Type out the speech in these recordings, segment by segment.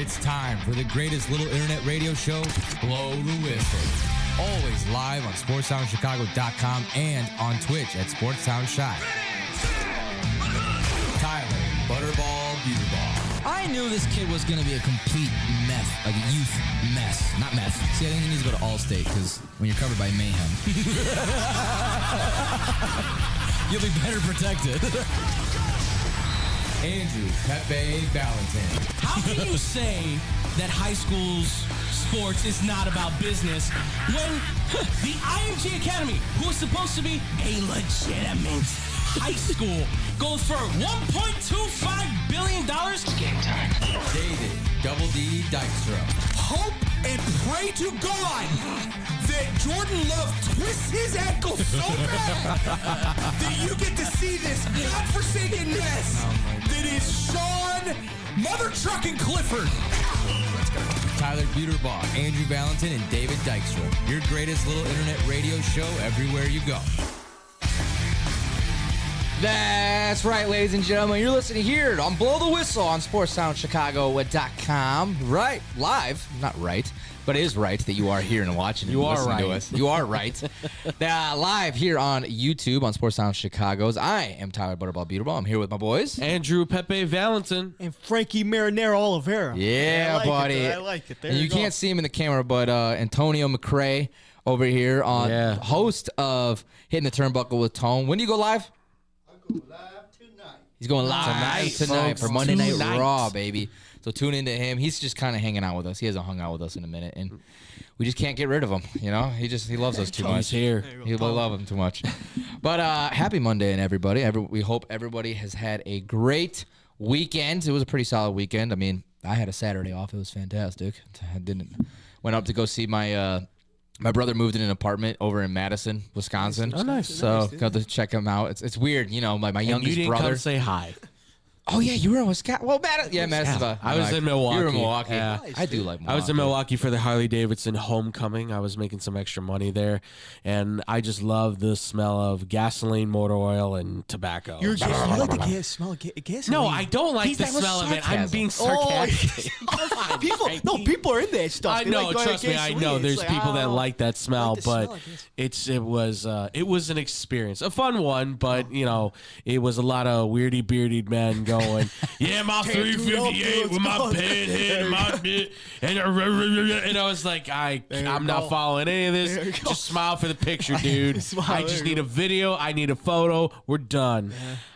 It's time for the greatest little internet radio show, Blow the Whistle. Always live on SportsTownChicago.com and on Twitch at SportsTownShy. Tyler Butterball Buterball. I knew this kid was going to be a complete meth, like a youth mess. Not meth. See, I think he needs to go to Allstate because when you're covered by mayhem, you'll be better protected. Andrew Pepe Valentin. How can you say that high school's sports is not about business when the IMG Academy, who is supposed to be a legitimate high school, goes for $1.25 billion? Game time. David Double D Dykstra. Hope and pray to God that Jordan Love twists his ankle so bad that you get to see this godforsaken mess that is Sean Mother Trucking Clifford. Tyler Buterball, Andrew Valentin, and David Dykstra. Your greatest little internet radio show everywhere you go. That's right, ladies and gentlemen. You're listening here on Blow the Whistle on SportsTownChicago.com. Right, live, not right, but it is right that you are here and watching. You and are listening right. to us. You are right. Live here on YouTube on Sportstown Chicago's. I am Tyler Butterball Buterball. I'm here with my boys. Andrew Pepe Valentin. And Frankie Marinero Oliveira. Yeah, I like buddy. It, I like it. There and you go. can't see him in the camera, but Antonio McCrae over here on host of Hitting the Turnbuckle with Tone. When do you go live? I go live tonight. He's going live tonight folks. for Monday Night Tonight. Raw, baby. So tune into him. He's just kind of hanging out with us. He hasn't hung out with us in a minute, and we just can't get rid of him. You know, he loves us too much. He's here. We love him too much. But happy Monday, and everybody. We hope everybody has had a great weekend. It was a pretty solid weekend. I mean, I had a Saturday off. It was fantastic. I went up to go see my. My brother moved in an apartment over in Madison, Wisconsin. Oh, nice. So got to check him out. It's weird, you know. My youngest you didn't brother. come say hi. Oh yeah, you were in Wisconsin. Well, Madison. I was in Milwaukee. You were in Milwaukee. Yeah. I do like Milwaukee. I was in Milwaukee for the Harley Davidson homecoming. I was making some extra money there, and I just love the smell of gasoline, motor oil, and tobacco. You like the smell of gasoline. No, I don't like the That was smell of it. I'm sarcasm. being sarcastic. people are in that stuff. I They know, like going trust me, I gasoline. know. It's There's like, people that oh, like that smell, the but smell of gasoline. it was an experience, a fun one. But you know, it was a lot of weirdy bearded men going, "Yeah, my 358 with my pad head and my bit," and I was like, I'm not following any of this. Just smile for the picture, dude. I just need a video. I need a photo. We're done.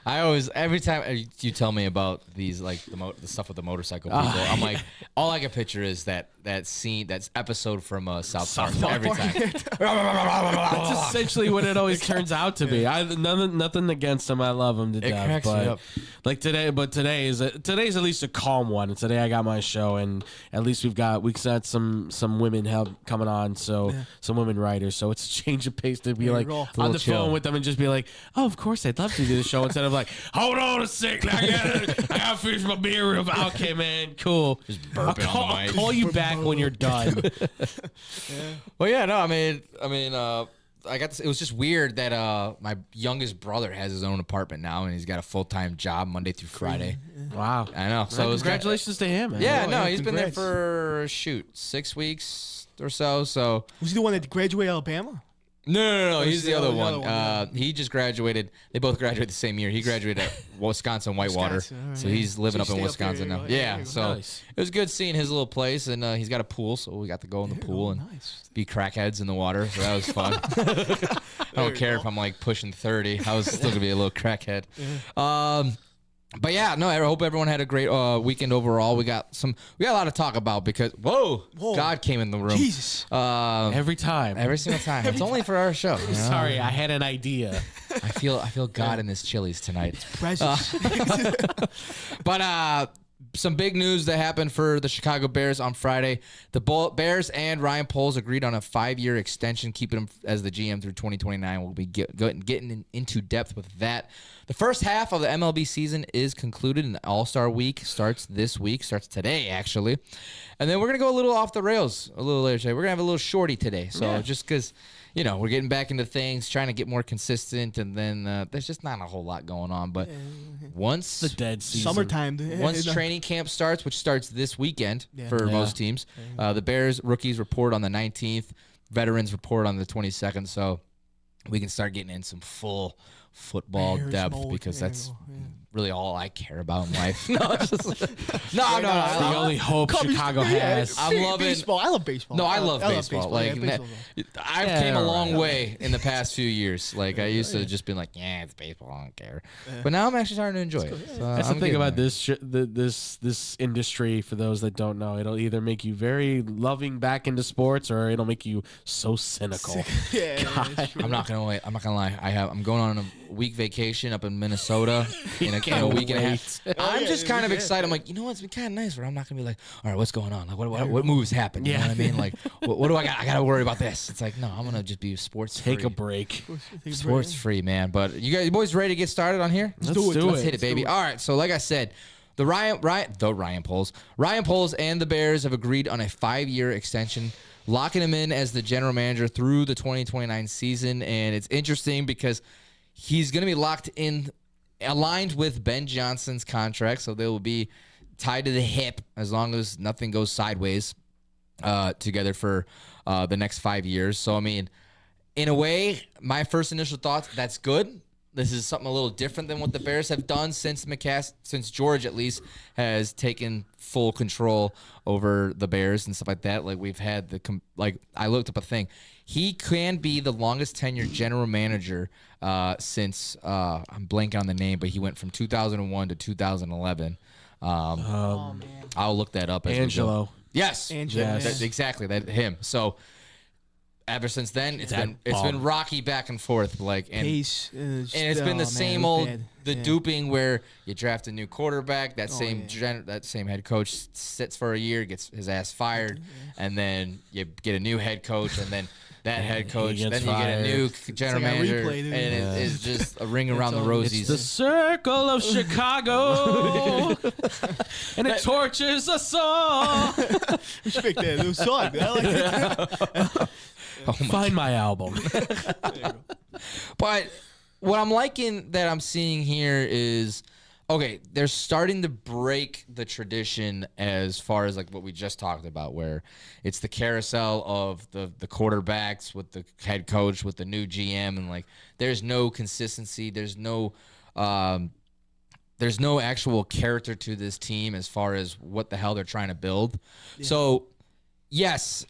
I always, every time you tell me about these, like the stuff with the motorcycle people, I'm like, all I can picture is that scene, that episode from South Park. Every time. That's essentially what it always turns out to be. Nothing against them. I love them to death. cracks me But up. like today's at least a calm one. And today I got my show, and at least we got some women help coming on, so some women writers. So it's a change of pace to be like on the chill. phone with them and just be like, "Oh, of course I'd love to do the show," instead of like, "Hold on a sec, I gotta finish my beer real fast." Okay, man, cool. Just burping on the mic. I'll call you back when you're done. Well, yeah, no, I mean, I got this, it was just weird that my youngest brother has his own apartment now, and he's got a full-time job Monday through Friday. Wow. I know. So it was Congratulations to him, man. Yeah, Oh, no, yeah, he's been there congrats. for 6 weeks or so. So Was he the one that graduated Alabama? no, he's the other the one. other one, yeah. He just graduated. They both graduated the same year. He graduated at Wisconsin Whitewater, Wisconsin, all right, so yeah. he's living So up you in stay up there, Wisconsin now. there you Yeah, go. so Nice. it was good seeing his little place, and he's got a pool, so we got to go in the pool and be crackheads in the water. So that was fun. I don't care if I'm like pushing 30. I was still gonna be a little crackhead. But yeah, no, I hope everyone had a great weekend overall. We got a lot to talk about because whoa. God came in the room. Jesus. Every time. Every single time. It's only for our show. you know? Sorry, I had an idea. I feel God in this Chili's tonight. Precious. But some big news that happened for the Chicago Bears on Friday. The Bears and Ryan Poles agreed on a 5-year extension, keeping him as the GM through 2029. We'll be getting into depth with that. The first half of the MLB season is concluded, and the All-Star Week starts this week, starts today, actually. And then we're going to go a little off the rails a little later today. We're going to have a little shorty today. So just because, you know, we're getting back into things, trying to get more consistent, and then there's just not a whole lot going on. But once The dead season. Summertime. once training camp starts, which starts this weekend for most teams. The Bears rookies report on the 19th. Veterans report on the 22nd. So we can start getting in some full football depth because that's really all I care about in life. No. The only hope Chicago has. I'm loving baseball. I love baseball. No, I love baseball. Like I've came a long way in the past few years. Like I used to just be like, yeah, it's baseball. I don't care. But now I'm actually starting to enjoy it. So That's the thing about this industry. For those that don't know, it'll either make you very loving back into sports, or it'll make you so cynical. I'm not gonna wait. I'm not gonna lie. I'm going on a week vacation up in Minnesota in a week and a half. I'm just kind of excited. I'm like, you know what? It's been kind of nice where I'm not gonna be like, all right, what's going on? Like, what moves happen? You know what I mean? Like, what do I got? I gotta worry about this. It's like, no, I'm gonna just be sports. Take a break. Sports free, man. But you boys ready to get started on here? Let's do it. Let's hit it, baby. All right. So like I said, Ryan Poles and the Bears have agreed on a 5-year extension, locking him in as the general manager through the 2029 season. And it's interesting because he's going to be locked in, aligned with Ben Johnson's contract. So they will be tied to the hip as long as nothing goes sideways together for the next 5 years. So, I mean, in a way, my first initial thoughts, that's good. This is something a little different than what the Bears have done since George at least has taken full control over the Bears and stuff like that. Like we've had I looked up a thing. He can be the longest tenured general manager since I'm blanking on the name, but he went from 2001 to 2011. I'll look that up. Angelo. Yes. Angelo. Yes. Exactly. Him. So. Ever since then, it's been rocky back and forth, and it's been the same old duping where you draft a new quarterback, that same head coach sits for a year, gets his ass fired, and then you get a new head coach, and then that head coach, then you get a new general manager, and it is just a ring around the rosies. It's the circle of Chicago, and it tortures us all. We should make that a new song. I like it. Find my album. But what I'm liking that I'm seeing here is, okay, they're starting to break the tradition as far as like what we just talked about, where it's the carousel of the quarterbacks with the head coach with the new GM, and like there's no consistency, there's no actual character to this team as far as what the hell they're trying to build. Yeah. So, yes,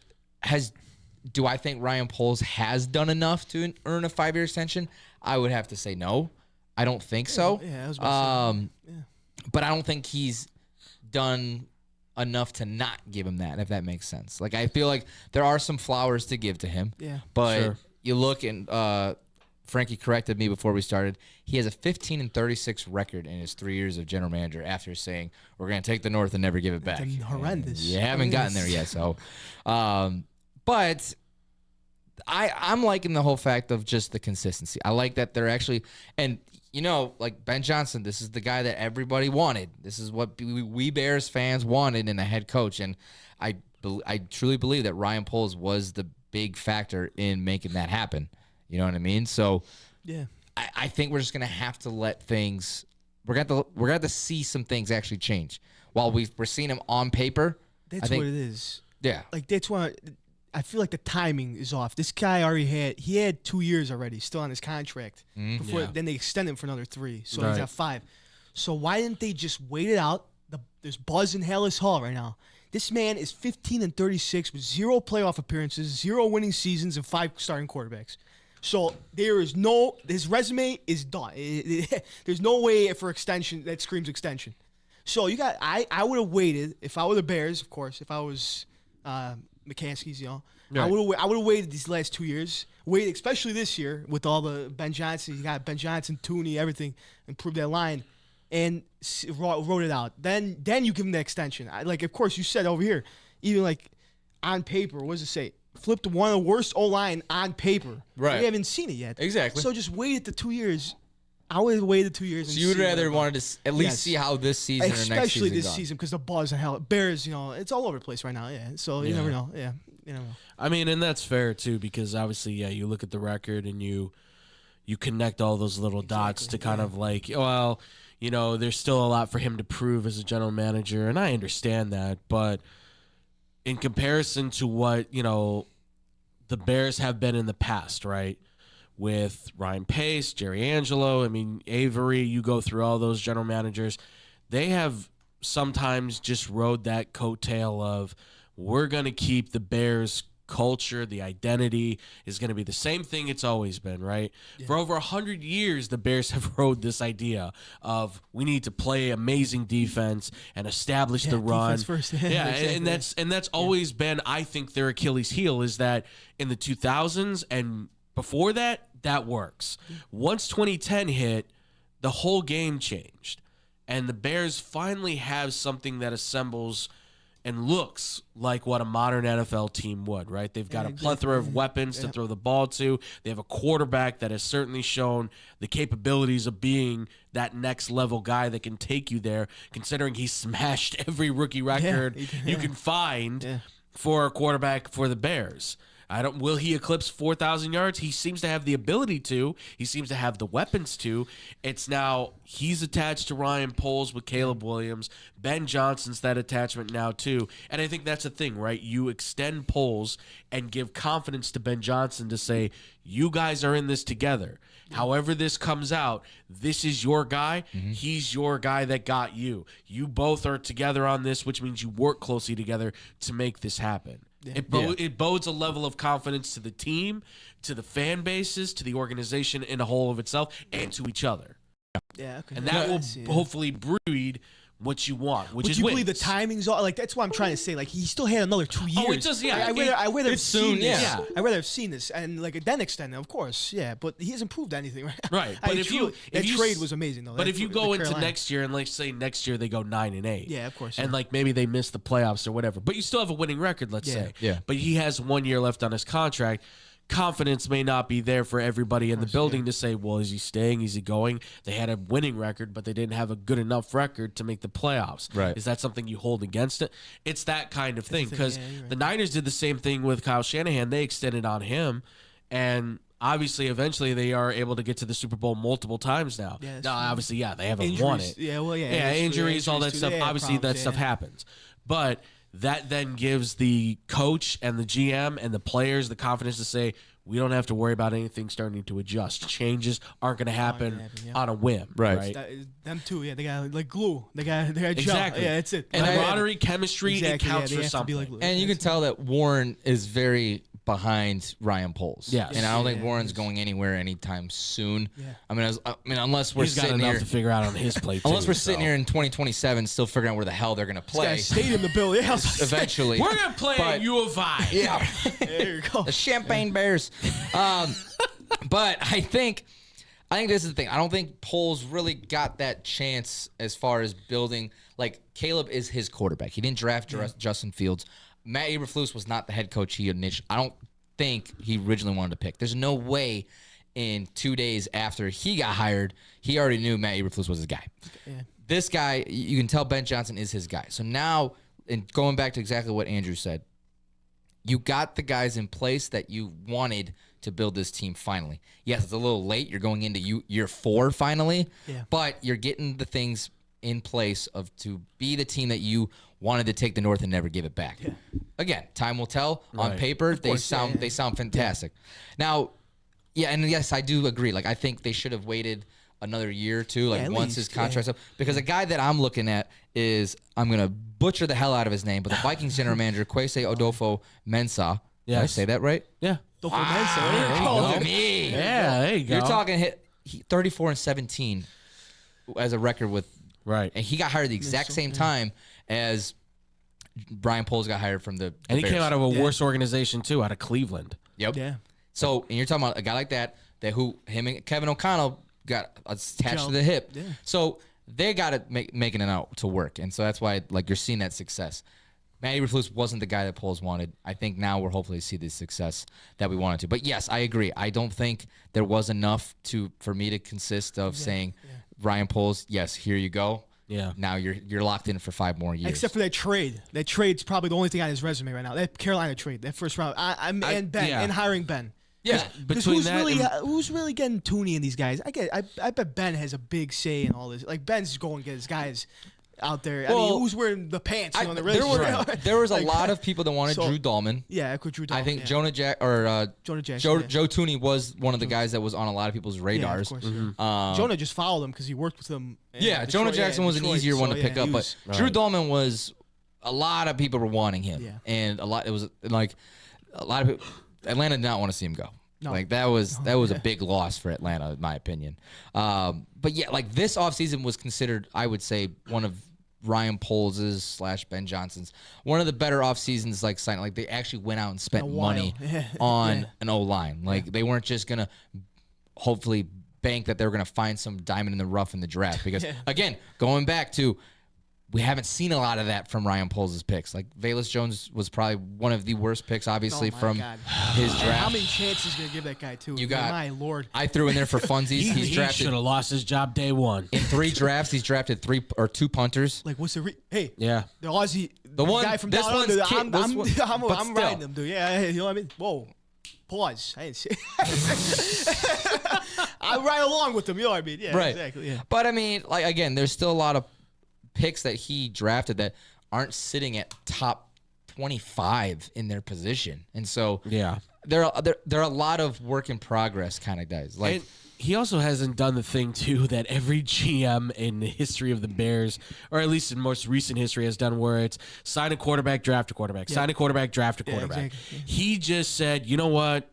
do I think Ryan Poles has done enough to earn a 5-year extension? I would have to say no. I don't think so. Yeah, I was about to say. But I don't think he's done enough to not give him that, if that makes sense. Like, I feel like there are some flowers to give to him. Yeah. But you look, and Frankie corrected me before we started. He has a 15-36 record in his 3 years of general manager after saying, we're going to take the North and never give it back. That's horrendous. You haven't gotten there yet, so... But I'm liking the whole fact of just the consistency. I like that they're actually, and like Ben Johnson, this is the guy that everybody wanted. This is what we Bears fans wanted in a head coach, and I truly believe that Ryan Poles was the big factor in making that happen. You know what I mean? So yeah, I think we're just gonna have to let things. We're gonna have to see some things actually change. While we're seeing them on paper, that's what it is. Yeah, like that's why I feel like the timing is off. This guy he had 2 years already still on his contract. Then they extended him for another 3, so he's got 5. So why didn't they just wait it out? There's buzz in Hallis Hall right now. This man is 15-36 with 0 playoff appearances, 0 winning seasons, and 5 starting quarterbacks. So his resume is done. There's no way for extension that screams extension. So I would have waited if I were the Bears, of course. If I was McCaskey's, right. I would have waited these last 2 years. Waited, especially this year with all the Ben Johnson. You got Ben Johnson, Tooney, everything, improved that line, and wrote it out. Then you give him the extension. Of course, you said over here, even like on paper, what does it say? Flipped one of the worst O-line on paper. Right. We haven't seen it yet. Exactly. So just wait the 2 years. I would have waited 2 years. So you would rather wanted to at least see how this season or next season especially this season, because the buzz and hell Bears, it's all over the place right now. Yeah, so you never know. Yeah, you never know. I mean, and that's fair too, because obviously, you look at the record and you connect all those little dots to kind of like, well, there's still a lot for him to prove as a general manager, and I understand that. But in comparison to what, the Bears have been in the past, right? With Ryan Pace, Jerry Angelo, Avery, you go through all those general managers. They have sometimes just rode that coattail of, we're going to keep the Bears culture, the identity is going to be the same thing it's always been, right? Yeah. For over 100 years, the Bears have rode this idea of, we need to play amazing defense and establish the run. First. Yeah, exactly. and that's always been, I think, their Achilles heel, is that in the 2000s and before that, that works. Once 2010 hit, the whole game changed. And the Bears finally have something that assembles and looks like what a modern NFL team would, right? They've got a plethora of weapons to throw the ball to. They have a quarterback that has certainly shown the capabilities of being that next level guy that can take you there, considering he smashed every rookie record you can find for a quarterback for the Bears. Will he eclipse 4,000 yards? He seems to have the ability to. He seems to have the weapons to. It's now he's attached to Ryan Poles with Caleb Williams. Ben Johnson's that attachment now too. And I think that's the thing, right? You extend Poles and give confidence to Ben Johnson to say, you guys are in this together. However this comes out, this is your guy. He's your guy that got you. You both are together on this, which means you work closely together to make this happen. It bodes a level of confidence to the team, to the fan bases, to the organization in a whole of itself, and to each other. Yeah, okay. And that will hopefully breed what you want, which is you wins. believe the timing's all like that's what I'm trying to say. Like he still had another 2 years. Oh, it does, yeah. I would have seen this. Yeah. I'd rather have seen this and then extend it, of course. Yeah, but he hasn't proved anything, right? Right. But that trade was amazing though. But if you go into next year and say next year they go 9-8. Yeah, of course. And maybe they miss the playoffs or whatever. But you still have a winning record, let's say. Yeah. But he has 1 year left on his contract. Confidence may not be there for everybody in the building to say, well, is he staying? Is he going? They had a winning record, but they didn't have a good enough record to make the playoffs. Right. Is that something you hold against it? It's that kind of thing, because the Niners did the same thing with Kyle Shanahan. They extended on him, and obviously, eventually, they are able to get to the Super Bowl multiple times now. Yeah, now, obviously, they haven't injuries. won it. Yeah, well, injuries, all that too. stuff. Obviously, that stuff happens. But that then gives the coach and the GM and the players the confidence to say, we don't have to worry about anything starting to adjust. Changes aren't going to happen on a whim. Right. Them too, they got like glue. They got exactly. gel. Yeah, that's it. And camaraderie, chemistry, it counts for something. And you can tell that Warren is very behind Ryan Poles. Yes. And I don't think Warren's going anywhere anytime soon. Yeah. I mean, unless we're He's got sitting enough here to figure out on his plate. Unless we're sitting here in 2027 still figuring out where the hell they're going to play. Stadium to build. Yeah, eventually. We're going to play at U of I. Yeah. There you go. The Champagne Bears. But I think this is the thing. I don't think Poles really got that chance as far as building. Like, Caleb is his quarterback. He didn't draft Justin Fields. Matt Eberflus was not the head coach I don't think he originally wanted to pick. There's no way in 2 days after he got hired, he already knew Matt Eberflus was his guy. Yeah. This guy, you can tell Ben Johnson is his guy. So now, and going back to exactly what Andrew said, you got the guys in place that you wanted to build this team finally. Yes, it's a little late. You're going into year 4 finally, but you're getting the things in place to be the team that you wanted to take the North and never give it back. Yeah. Again, time will tell. Right. On paper, they sound fantastic. Now, and yes, I do agree. Like, I think they should have waited another year or two, once his contract's up. Because a guy that I'm looking at is, I'm going to butcher the hell out of his name, but the Vikings general manager, Kwesi Adolfo-Mensah. Did I say that right? Yeah. Adolfo-Mensah. Me. Yeah, there you go. You're talking 34-17 as a record with. Right. And he got hired the exact same time as Brian Poles got hired from the And he Bears. came out of a worse organization, too, out of Cleveland. Yep. Yeah. So, and you're talking about a guy like that him and Kevin O'Connell got attached to the hip. Yeah. So they got it making it out to work. And so that's why you're seeing that success. Matt Eberflus wasn't the guy that Poles wanted. I think now we're hopefully see the success that we wanted to. But yes, I agree. I don't think there was enough for me to consist of saying Ryan Poles, yes, here you go. Yeah. Now you're locked in for 5 more years. Except for that trade. That trade's probably the only thing on his resume right now. That Carolina trade, that first round. And hiring Ben. Yeah, between who's that really and- who's really getting Tooney in these guys? I bet Ben has a big say in all this. Like Ben's going to get his guys out there. I Well, mean, who's wearing the pants? You know, in the there, race? there was a Like, lot of people that wanted so- Drew Dahlman. Yeah, I could Drew Dahlman. I think yeah. Jonah Jonah Jackson. Joe yeah. Joe Tooney was one of the guys that was on a lot of people's Yeah, of radars. course, yeah. Jonah just followed him because he worked with him. in Yeah, Detroit, Jonah Jackson in was an Detroit, easier one to so, pick yeah, up, he but was- Drew Dahlman was a lot of people were wanting him, Yeah. and a lot. It was like a lot of people, Atlanta did not want to see him go. No. Like that was a big loss for Atlanta, in my opinion. But yeah, like this offseason was considered, I would say, one of Ryan Poles' / Ben Johnson's one of the better off seasons. Like signing, like they actually went out and spent In a while. money Yeah. on Yeah. an O line. Like they weren't just gonna hopefully bank that they were gonna find some diamond in the rough in the draft. Because again, going back to, we haven't seen a lot of that from Ryan Poles' picks. Like Velus Jones was probably one of the worst picks, obviously, Oh my from God. his And draft. how many chances is gonna give that guy too? You got- my lord. I threw in there for funsies. He's he drafted should have lost his job day one. in 3 drafts. He's drafted 3 or 2 punters. Like what's the hey? Yeah. The Aussie, the one- guy from this down one's under. kid- this one- but I'm still. riding him, dude. Yeah, you know what I mean. Whoa, pause. I didn't say. I ride along with him. You know what I mean? Yeah, Right. exactly. Yeah. But I mean, like again, there's still a lot of picks that he drafted that aren't sitting at top 25 in their position, and so Yeah. there are a lot of work in progress kind of guys. Like And he also hasn't done the thing too that every GM in the history of the Bears, or at least in most recent history, has done, where it's sign a quarterback, draft a quarterback, sign a quarterback, draft a quarterback. exactly. He just said, you know what?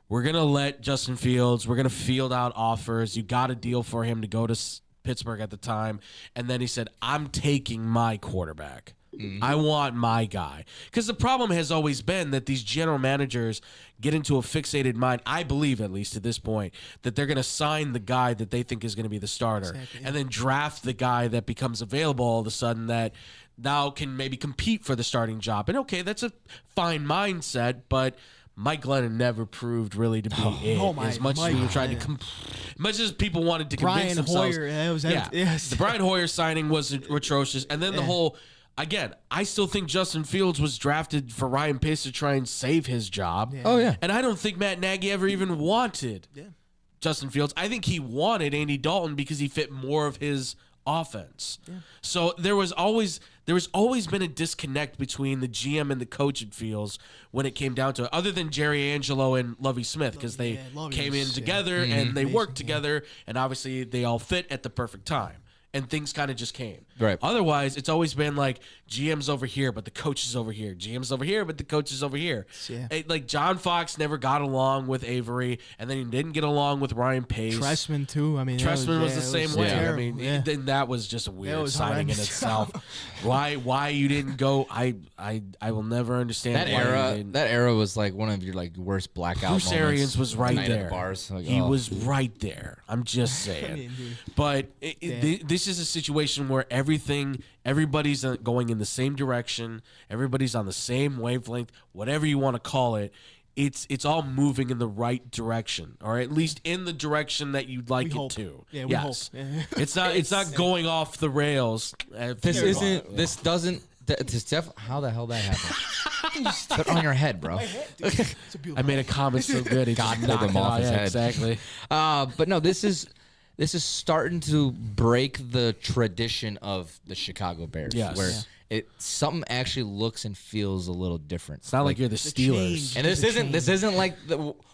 We're gonna let Justin Fields. We're gonna field out offers. You got a deal for him to go to Pittsburgh at the time, and then he said, I'm taking my quarterback. I want my guy. Because the problem has always been that these general managers get into a fixated mind, I believe at least at this point, that they're going to sign the guy that they think is going to be the starter, Exactly, yeah. and then draft the guy that becomes available all of a sudden that now can maybe compete for the starting job. And okay, that's a fine mindset, but Mike Glennon never proved really to be it. As much as we were trying to, as much as people wanted to convince Brian themselves. Hoyer, that was Yeah, yes. the Brian Hoyer signing was atrocious, and then the whole. Again, I still think Justin Fields was drafted for Ryan Pace to try and save his job. Oh, yeah. And I don't think Matt Nagy ever even wanted Justin Fields. I think he wanted Andy Dalton because he fit more of his offense. So there was always been a disconnect between the GM and the coach, it feels, when it came down to it, other than Jerry Angelo and Lovie Smith, because they Lovie came in was, together and they worked together, and obviously they all fit at the perfect time. And things kind of just came. Right. Otherwise, it's always been like GM's over here, but the coach is over here. GM's over here, but the coach is over here. Yeah. Like John Fox never got along with Avery, and then he didn't get along with Ryan Pace. Tressman too. I mean, Tressman was the same way. terrible, I mean, yeah. then that was just a weird was signing in horrendous. itself. Why you didn't go? I will never understand that why you era, didn't. that era was like one of your like worst blackout Bruce moments. Arians was right Night at the there. bars. Like, He oh. was right there. I'm just saying. mean, dude. But this is a situation where everybody's going in the same direction. Everybody's on the same wavelength, whatever you want to call it. It's all moving in the right direction, or at least in the direction that you'd like We it hope. to. Yeah, we yes. hope. Yeah. It's not going off the rails. This doesn't. This how the hell that happened? Put it on your head, bro. It's a beautiful. I made a comment so good. He God just pulled knocked him it off out. his Yeah, head. Exactly. But no, this is starting to break the tradition of the Chicago Bears, Yes. where Yeah. something actually looks and feels a little different. It's not like you're the Steelers. change. And this isn't like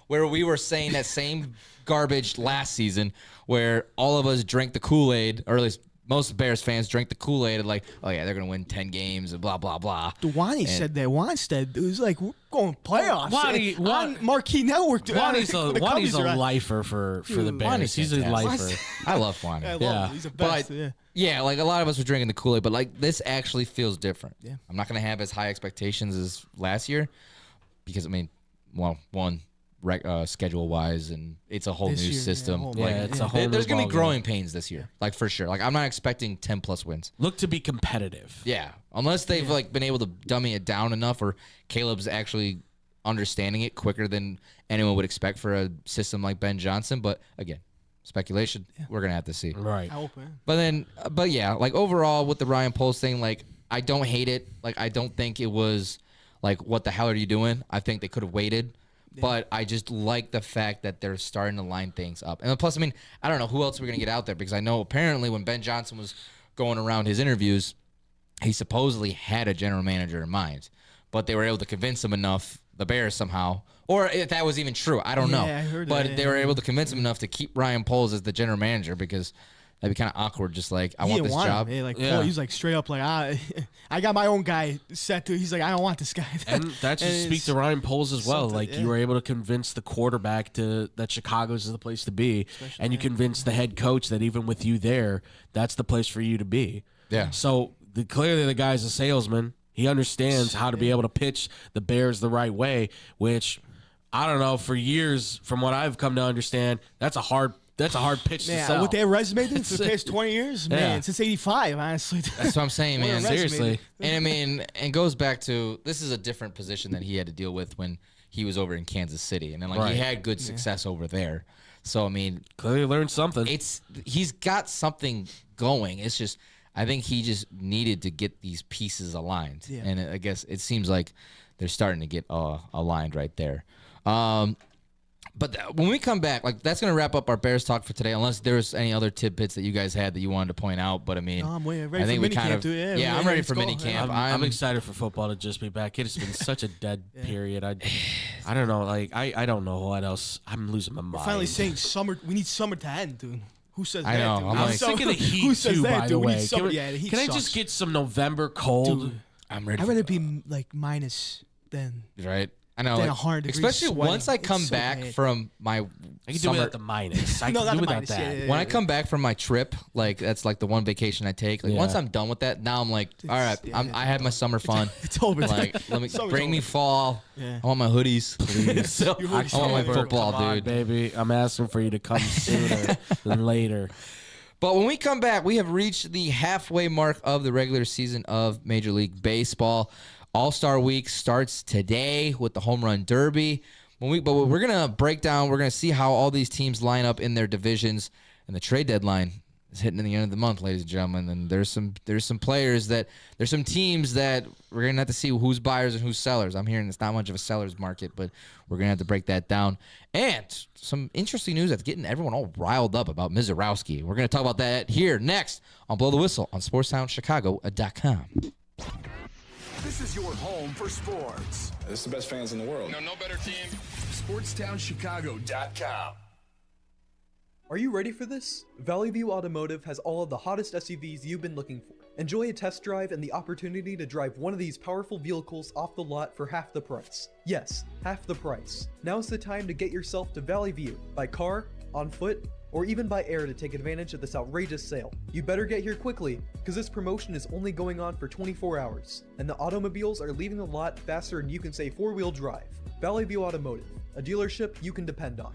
where we were saying that same garbage last season, where all of us drank the Kool-Aid, or at least most Bears fans drank the Kool-Aid, and like, oh yeah, they're gonna win 10 games and blah blah blah. Wani said that. Wanstead, it was like, we're going playoffs. Wani- on Marquee Network. dude. Wani's The Wani's Cubbies a are on. lifer for the Bears. Wani's He's a fantastic. lifer. I love Wani. I love Yeah. him. He's the best. But yeah, like a lot of us were drinking the Kool-Aid, but like this actually feels different. Yeah. I'm not gonna have as high expectations as last year because I mean, well, one, schedule wise, and it's a whole This new year, yeah, system. whole- Like, Yeah, it's a whole there's new gonna be ballgame. growing pains this year, like for sure. Like I'm not expecting 10+ wins. Look to be competitive. Yeah, unless they've like been able to dummy it down enough, or Caleb's actually understanding it quicker than anyone would expect for a system like Ben Johnson. But again, speculation. We're gonna have to see. Right. I hope, man. But yeah, like overall with the Ryan Poles thing, like I don't hate it. Like I don't think it was like what the hell are you doing? I think they could have waited. But I just like the fact that they're starting to line things up. And plus, I mean, I don't know who else we're going to get out there, because I know apparently when Ben Johnson was going around his interviews, he supposedly had a general manager in mind, but they were able to convince him enough, the Bears somehow, or if that was even true, I don't know. I heard but that, they were able to convince him enough to keep Ryan Poles as the general manager, because that'd be kind of awkward. Just like, I want this job. Him. Like, Paul, he's like straight up like, I got my own guy set to. He's like, I don't want this guy. And that should speak to Ryan Poles as well. Like, you were able to convince the quarterback that Chicago's is the place to be, and you convinced the head coach that even with you there, that's the place for you to be. Yeah. So clearly the guy's a salesman. He understands how to be able to pitch the Bears the right way, which I don't know, for years, from what I've come to understand, that's a hard pitch to sell. With their resume for the past 20 years, man, since 85, honestly. That's what I'm saying, man. Seriously. And I mean, and goes back to, this is a different position that he had to deal with when he was over in Kansas City. And then, like, he had good success over there. So, I mean, clearly learned something. He's got something going. It's just, I think he just needed to get these pieces aligned. Yeah. And I guess it seems like they're starting to get aligned right there. But when we come back, like, that's going to wrap up our Bears talk for today, unless there's any other tidbits that you guys had that you wanted to point out. But I mean, I'm ready I think for we kind of, minicamp, too. I'm ready for minicamp. I'm excited for football to just be back. It has been such a dead period. I don't know. Like, I don't know what else. I'm losing my mind. We're finally saying summer. We need summer to end, dude. Who says I that? know. Dude? I'm sick of the heat who says too. that, By dude? the We way, need summer. can The heat I sucks. just get some November cold? Dude, I'm ready. I'd rather be like minus than right. I know, than like, 100 degrees especially sweating. once I come It's so back bad. from my I can do summer. without the minus. I No, can not do the without minus, that. yeah. When I come back from my trip, like, that's like the one vacation I take. Like, once I'm done with that, now I'm like, all right, I had my summer fun. It's over. Like, let me Summer's bring me over. fall. Yeah. I want my hoodies, please. Your I hoodies want my over. football, Come on, dude. baby. I'm asking for you to come sooner than later. But when we come back, we have reached the halfway mark of the regular season of Major League Baseball. All-Star Week starts today with the Home Run Derby. But we're going to break down, we're going to see how all these teams line up in their divisions, and the trade deadline is hitting in the end of the month, ladies and gentlemen. And there's some players there's some teams that we're going to have to see who's buyers and who's sellers. I'm hearing it's not much of a seller's market, but we're going to have to break that down. And some interesting news that's getting everyone all riled up about Misiorowski. We're going to talk about that here next on Blow the Whistle on SportsTownChicago.com. This is your home for sports. This is the best fans in the world. No better team. SportsTownChicago.com. Are you ready for this? Valley View Automotive has all of the hottest SUVs you've been looking for. Enjoy a test drive and the opportunity to drive one of these powerful vehicles off the lot for half the price. Yes, half the price. Now's the time to get yourself to Valley View by car, on foot, or even by air to take advantage of this outrageous sale. You better get here quickly, because this promotion is only going on for 24 hours, and the automobiles are leaving the lot faster than you can say four-wheel drive. Valley View Automotive, a dealership you can depend on.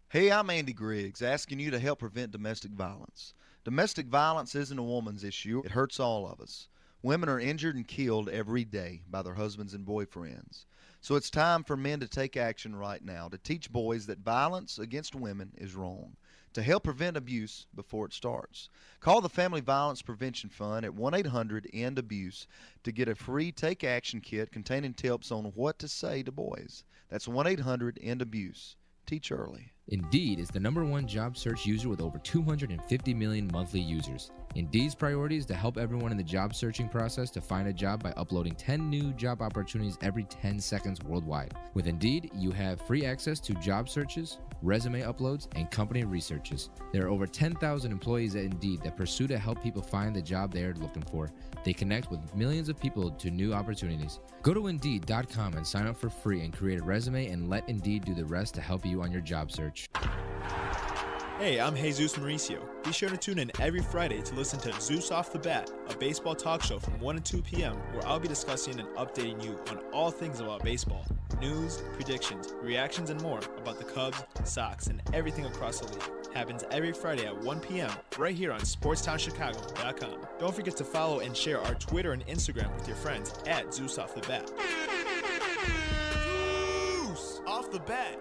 Hey, I'm Andy Griggs, asking you to help prevent domestic violence. Domestic violence isn't a woman's issue. It hurts all of us. Women are injured and killed every day by their husbands and boyfriends. So it's time for men to take action right now to teach boys that violence against women is wrong, to help prevent abuse before it starts. Call the Family Violence Prevention Fund at 1-800-END-ABUSE to get a free Take Action kit containing tips on what to say to boys. That's 1-800-END-ABUSE. Teach early. Indeed is the #1 job search user with over 250 million monthly users. Indeed's priority is to help everyone in the job searching process to find a job by uploading 10 new job opportunities every 10 seconds worldwide. With Indeed, you have free access to job searches, resume uploads, and company researches. There are over 10,000 employees at Indeed that pursue to help people find the job they are looking for. They connect with millions of people to new opportunities. Go to Indeed.com and sign up for free and create a resume and let Indeed do the rest to help you on your job search. Hey, I'm Jesus Mauricio. Be sure to tune in every Friday to listen to Zeus Off the Bat, a baseball talk show from 1 to 2 p.m. where I'll be discussing and updating you on all things about baseball, news, predictions, reactions, and more about the Cubs, Sox, and everything across the league. Happens every Friday at 1 p.m. right here on SportsTownChicago.com. Don't forget to follow and share our Twitter and Instagram with your friends at Zeus Off the Bat. Zeus Off the Bat.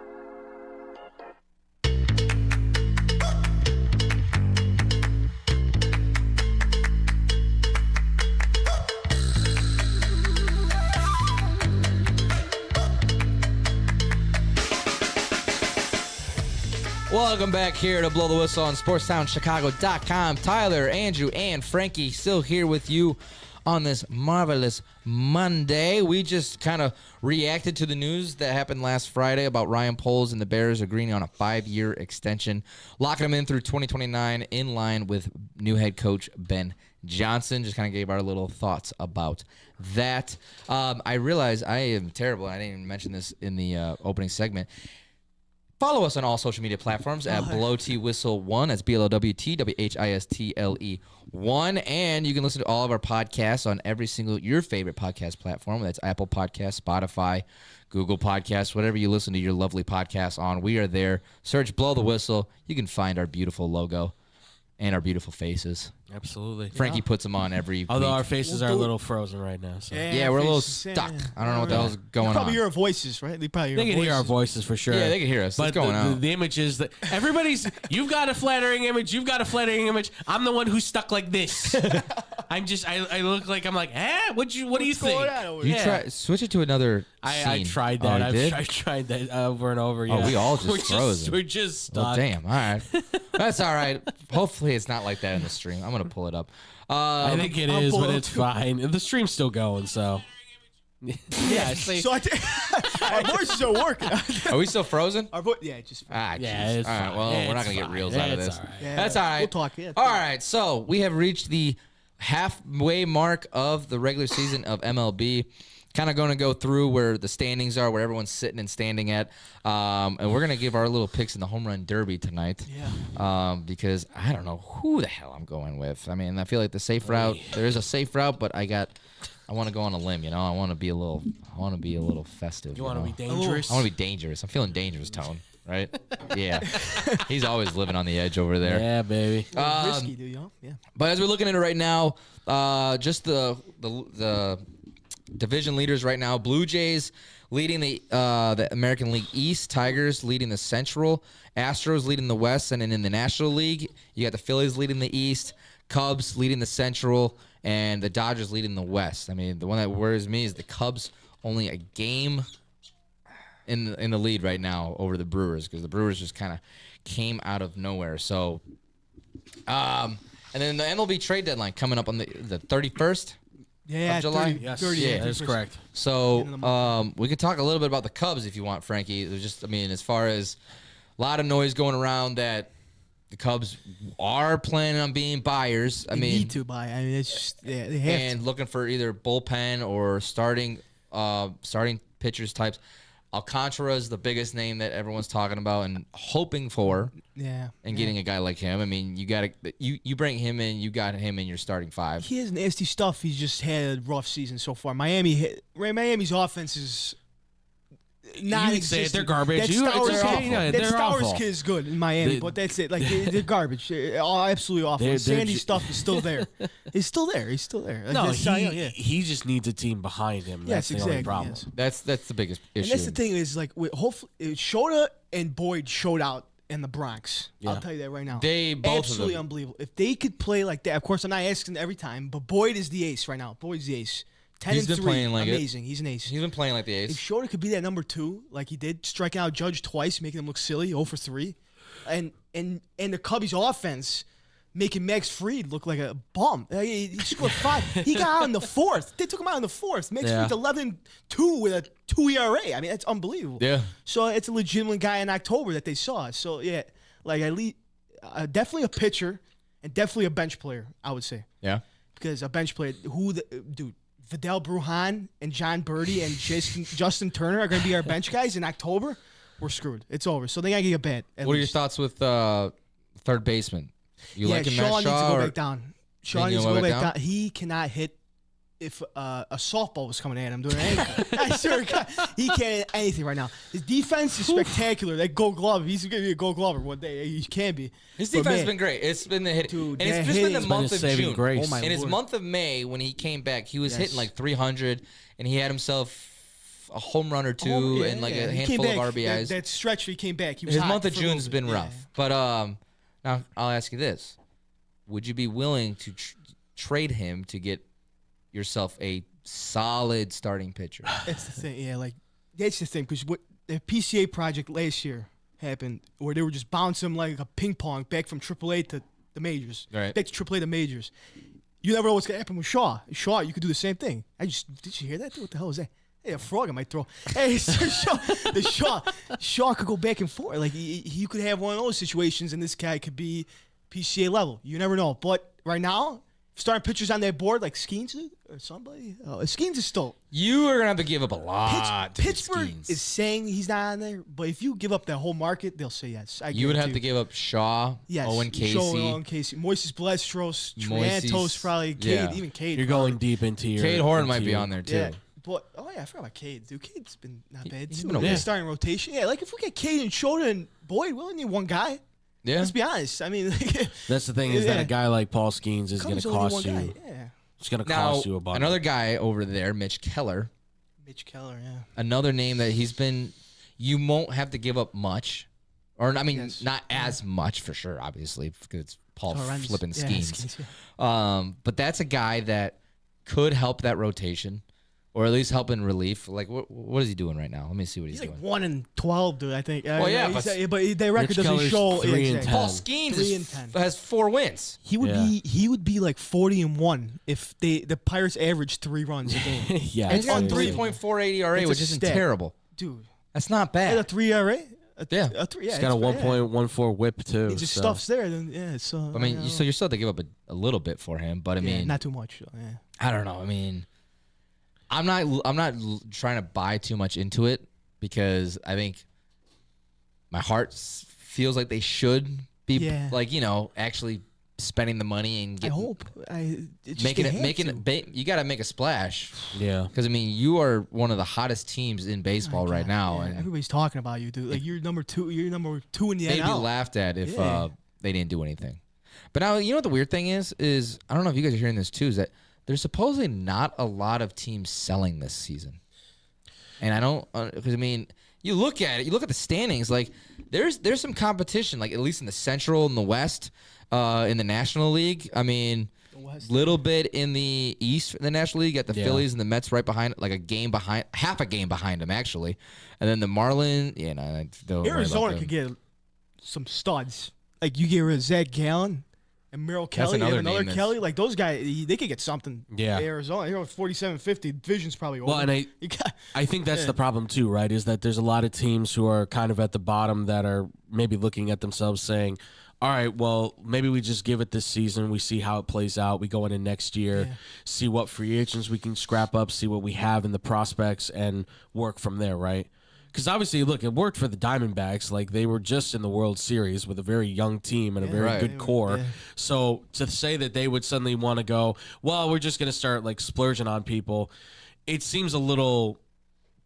Welcome back here to Blow the Whistle on SportsTownChicago.com. Tyler, Andrew, and Frankie still here with you on this marvelous Monday. We just kind of reacted to the news that happened last Friday about Ryan Poles and the Bears agreeing on a 5-year extension, locking him in through 2029 in line with new head coach Ben Johnson. Just kind of gave our little thoughts about that. I realize I am terrible. I didn't even mention this in the opening segment. Follow us on all social media platforms at BlowTWhistle1. That's BLOWTWHISTLE1. And you can listen to all of our podcasts on every single, your favorite podcast platform. That's Apple Podcasts, Spotify, Google Podcasts, whatever you listen to your lovely podcasts on. We are there. Search Blow the Whistle. You can find our beautiful logo and our beautiful faces. Absolutely. Frankie puts them on every Although week. our faces are a little frozen right now. So. Yeah, we're a little stuck. I don't know what the hell's going on. Probably hear our voices, right? They probably can hear our voices for sure. Yeah, they can hear us. But What's going on? The image is that everybody's, you've got a flattering image, you've got a flattering image. I'm the one who's stuck like this. I look like, I'm like, what do you think? Try switch it to another I scene. tried that. Oh, you did? I tried that over and over. Oh, Yeah. we all just frozen. We're just stuck. Well, damn. All right. That's all right. Hopefully it's not like that in the stream. I'm going to pull it up. I think it is, but it's fine. The stream's still going, so. Yeah, see. So our voices are working. Are we still frozen? Just yeah, it's all right. fine. Well, Yeah, we're not it's going to get fine. reels Yeah, out of it's this. all right. Yeah, That's all right. we'll talk. Yeah, all right. So we have reached the halfway mark of the regular season of MLB. Kind of going to go through where the standings are, where everyone's sitting and standing at. And we're going to give our little picks in the home run derby tonight. Yeah. Because I don't know who the hell I'm going with. I mean, I feel like the safe route, there is a safe route, but I want to go on a limb, I want to be a little festive. You want to be dangerous? I want to be dangerous. I'm feeling dangerous, Tone. Right? Yeah. He's always living on the edge over there. Yeah, baby. Risky, dude, yeah. But as we're looking at it right now, just the division leaders right now: Blue Jays leading the American League East, Tigers leading the Central, Astros leading the West, and then in the National League, you got the Phillies leading the East, Cubs leading the Central, and the Dodgers leading the West. I mean, the one that worries me is the Cubs only a game in the lead right now over the Brewers, because the Brewers just kind of came out of nowhere. So, and then the MLB trade deadline coming up on the 31st. Yeah, of July. 30, Yes, 30, yeah, that's correct. So we could talk a little bit about the Cubs if you want, Frankie. It was just, as far as a lot of noise going around that the Cubs are planning on being buyers. They need to buy. It's just, they have and looking for either bullpen or starting pitchers types. Alcantara is the biggest name that everyone's talking about and hoping for. Yeah. And getting a guy like him. You bring him in, you got him in your starting five. He has nasty stuff. He's just had a rough season so far. Miami's offense is non-existent. They're garbage. That They're Stowers awful. kid is good in Miami, but that's it. Like they're garbage. They're absolutely awful. Sandy's stuff is still there. He's still there. Like, No, he he just needs a team behind him. That's the only problem. Yes. That's the biggest issue. And that's the thing is hopefully Shota and Boyd showed out in the Bronx. Yeah. I'll tell you that right now. They both absolutely of them. unbelievable. If they could play like that, of course I'm not asking every time, but Boyd is the ace right now. Boyd's the ace. 10-3, playing like amazing. He's an ace. He's been playing like the ace. If Shota could be that number 2, like he did, striking out Judge twice, making him look silly, 0 for 3, and the Cubbies' offense making Max Fried look like a bum. He scored 5. He got out in the 4th. They took him out in the 4th. Max Fried's 11-2 with a 2 ERA. I mean, that's unbelievable. Yeah. So it's a legitimate guy in October that they saw. So yeah, like at least definitely a pitcher and definitely a bench player, I would say. Yeah. Because a bench player, dude. Vidal Brujan and John Birdie and Justin Turner are going to be our bench guys in October. We're screwed. It's over. So they got to get a bat. What are your thoughts with third baseman? You like him, Shaw Matt needs to Shaw? go Or back down. Shaw needs to go back down. He cannot hit if a softball was coming at him doing anything. I swear to God, he can't hit anything right now. His defense is spectacular. That Gold Glove, he's going to be a Gold Glover one day. He can be. His defense has been great. It's been the hit. Dude, and it's just been the month of saving June. grace. Oh my In his Lord. month of May, when he came back, he was hitting like 300, and he had himself a home run or two and like a handful of RBIs. That stretch, he came back. He was His hot month of for a June little has bit. been Yeah. rough. But now I'll ask you this: would you be willing to trade him to get yourself a solid starting pitcher? That's the thing. Yeah, like that's the thing because what the PCA project last year happened where they were just bouncing him like a ping pong back from AAA to the majors. Right. Back to AAA to majors. You never know what's going to happen with Shaw. Shaw, you could do the same thing. Did you hear that? Dude? What the hell was that? Hey, a frog in my throat. Hey, Shaw could go back and forth. Like, he could have one of those situations, and this guy could be PCA level. You never know. But right now, starting pitchers on that board like Skeens or somebody. Skeens is still. You are gonna have to give up a lot. Pittsburgh is saying he's not on there, but if you give up that whole market, they'll say yes. You would have to give up Shaw, yes, Owen Casey, Moises Blestros, Triantos, probably Cade, even Cade. You're going deep into your. Cade Horn might be on there too. Yeah. But I forgot about Cade. Dude, Cade's been not bad. He's been okay. Starting rotation. Yeah, like if we get Cade and Shota and Boyd, we only need one guy. Yeah. Let's be honest. I mean, that's the thing is that a guy like Paul Skeens is going to cost you. Yeah. It's going to cost you a bunch. Another guy over there, Mitch Keller. Yeah. Another name that you won't have to give up much. Or, I mean, not as much for sure, obviously, because it's Paul flipping Skeens. But that's a guy that could help that rotation. Or at least help in relief. Like, what is he doing right now? Let me see what he's doing. Like 1-12, dude. I think. Well, yeah, but their record doesn't show. 3-10. Paul Skeens has 4 wins. He would be like 40-1 if the Pirates averaged 3 runs a game. Yeah, and he's got 3.48 ERA, which isn't terrible, dude. That's not bad. And a 3 ERA. Yeah, he's got a 1.14 WHIP too. He just stuffs there. Then so. I mean, so you're still have to give up a little bit for him, but I mean, not too much. Yeah. I don't know. I mean. I'm not trying to buy too much into it because I think my heart feels like they should be actually spending the money and making it. You got to make a splash. Yeah, because I mean you are one of the hottest teams in baseball right now, and everybody's talking about you, dude. Like you're number 2. You're number 2 in the NL. They'd be laughed at if they didn't do anything. But now you know what the weird thing is I don't know if you guys are hearing this too. Is that there's supposedly not a lot of teams selling this season. And I don't, because I mean, you look at it, you look at the standings, like there's some competition, like at least in the Central and the West, in the National League. I mean, little bit in the East, in the National League, you got the Phillies and the Mets right behind, like half a game behind them actually. And then the Marlins, Arizona could get some studs. Like you get rid of Zach Gallen. And Merrill Kelly, another Kelly, like those guys, they could get something. Yeah, Arizona, 47-50, division's probably over. Well, and I think that's the problem too, right? Is that there's a lot of teams who are kind of at the bottom that are maybe looking at themselves saying, all right, well, maybe we just give it this season. We see how it plays out. We go into next year, see what free agents we can scrap up, see what we have in the prospects, and work from there, right? Because obviously, look, it worked for the Diamondbacks. Like, they were just in the World Series with a very young team and a very good core. Yeah. So to say that they would suddenly want to go, well, we're just going to start, like, splurging on people, it seems a little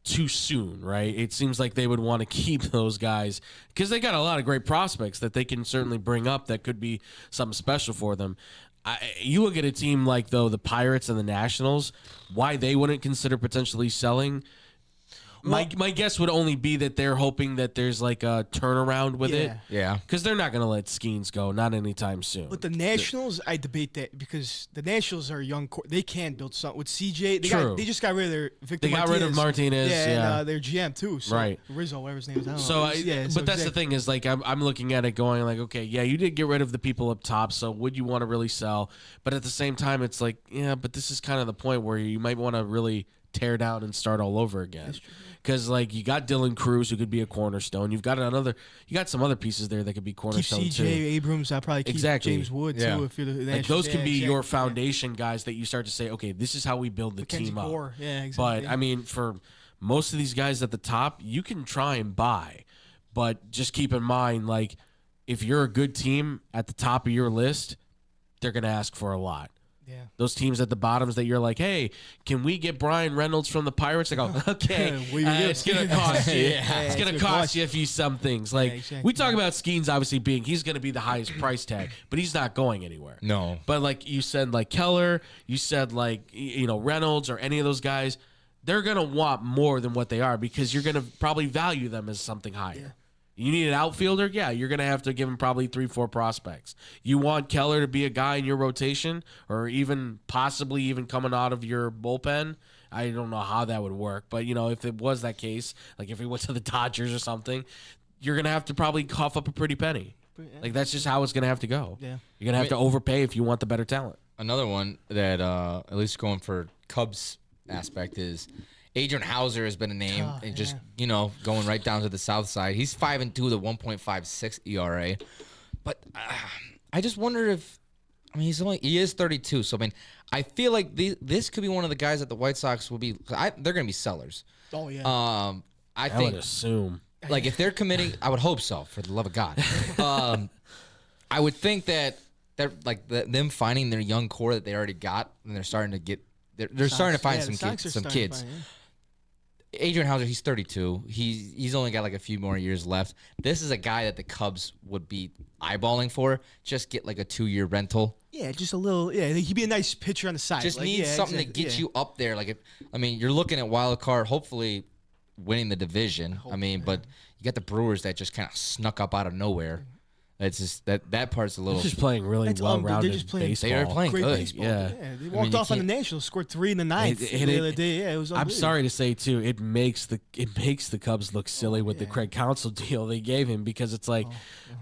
too soon, right? It seems like they would want to keep those guys because they got a lot of great prospects that they can certainly bring up that could be something special for them. You look at a team like, though, the Pirates and the Nationals, why they wouldn't consider potentially selling – My guess would only be that they're hoping that there's like a turnaround with it. Yeah. Because they're not going to let Skeens go, not anytime soon. But the Nationals, I debate that because the Nationals are a young core. They can build something. With CJ, they just got rid of their Victor Martinez. They got rid of Martinez. And their GM too. So right. Rizzo, whatever his name is. I don't know. But that's the thing is like I'm looking at it going like, okay, yeah, you did get rid of the people up top, so would you want to really sell? But at the same time, it's like, yeah, but this is kind of the point where you might want to really tear down and start all over again. Because like you got Dylan Cruz who could be a cornerstone. You got some other pieces there that could be cornerstone keep CJ too. Abrams. I'll probably keep James Wood too. If you're the like those can be your foundation guys that you start to say, okay, this is how we build the team up. Yeah, exactly. But I mean, for most of these guys at the top, you can try and buy, but just keep in mind, like if you're a good team at the top of your list, they're going to ask for a lot. Yeah. Those teams at the bottoms that you're like, hey, can we get Brian Reynolds from the Pirates? They go, okay, it's going to cost you. It's going to cost you a few some things. Like we talk about Skeens obviously being, he's going to be the highest price tag, but he's not going anywhere. No. But like you said, like Keller, you said like, Reynolds or any of those guys, they're going to want more than what they are because you're going to probably value them as something higher. Yeah. You need an outfielder? Yeah, you're going to have to give him probably 3-4 prospects. You want Keller to be a guy in your rotation or even possibly even coming out of your bullpen? I don't know how that would work. But, if it was that case, like if he went to the Dodgers or something, you're gonna have to probably cough up a pretty penny. Like that's just how it's gonna have to go. Yeah. You're gonna have to overpay if you want the better talent. Another one that at least going for Cubs aspect is Adrian Hauser has been a name, and just going right down to the south side. He's 5-2 with a 1.56 ERA, but I just wonder if he is 32. So I feel like this could be one of the guys that the White Sox will be. They're going to be sellers. Oh yeah. I would assume. Like if they're committing, I would hope so. For the love of God, I would think that they're like them finding their young core that they already got, and they're starting to get. They're starting to find some kids. Adrian Hauser, he's 32. He's only got like a few more years left. This is a guy that the Cubs would be eyeballing for. Just get like a 2-year rental. Yeah, just a little. Yeah, he'd be a nice pitcher on the side. Just needs something to get you up there. Like you're looking at wild card, hopefully winning the division. But you got the Brewers that just kind of snuck up out of nowhere. It's just that part's a little. They're just playing really well-rounded baseball. They are playing great good. baseball. Yeah. They walked off on the Nationals, scored 3 in the ninth the other day. Yeah, it was. I'm sorry to say too, it makes the Cubs look silly with the Craig Counsell deal they gave him, because it's like,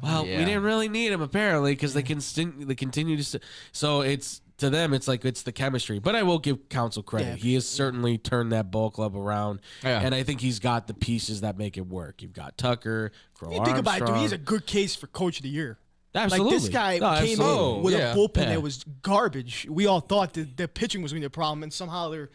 we didn't really need him apparently, because they continue to. So it's. To them, it's like it's the chemistry. But I will give Counsell credit. He has certainly turned that ball club around. Yeah. And I think he's got the pieces that make it work. You've got Tucker, Crow Armstrong. Think about it, dude. He's a good case for Coach of the Year. Absolutely. Like, this guy came in with a bullpen that was garbage. We all thought that their pitching was going to be a problem, and somehow they're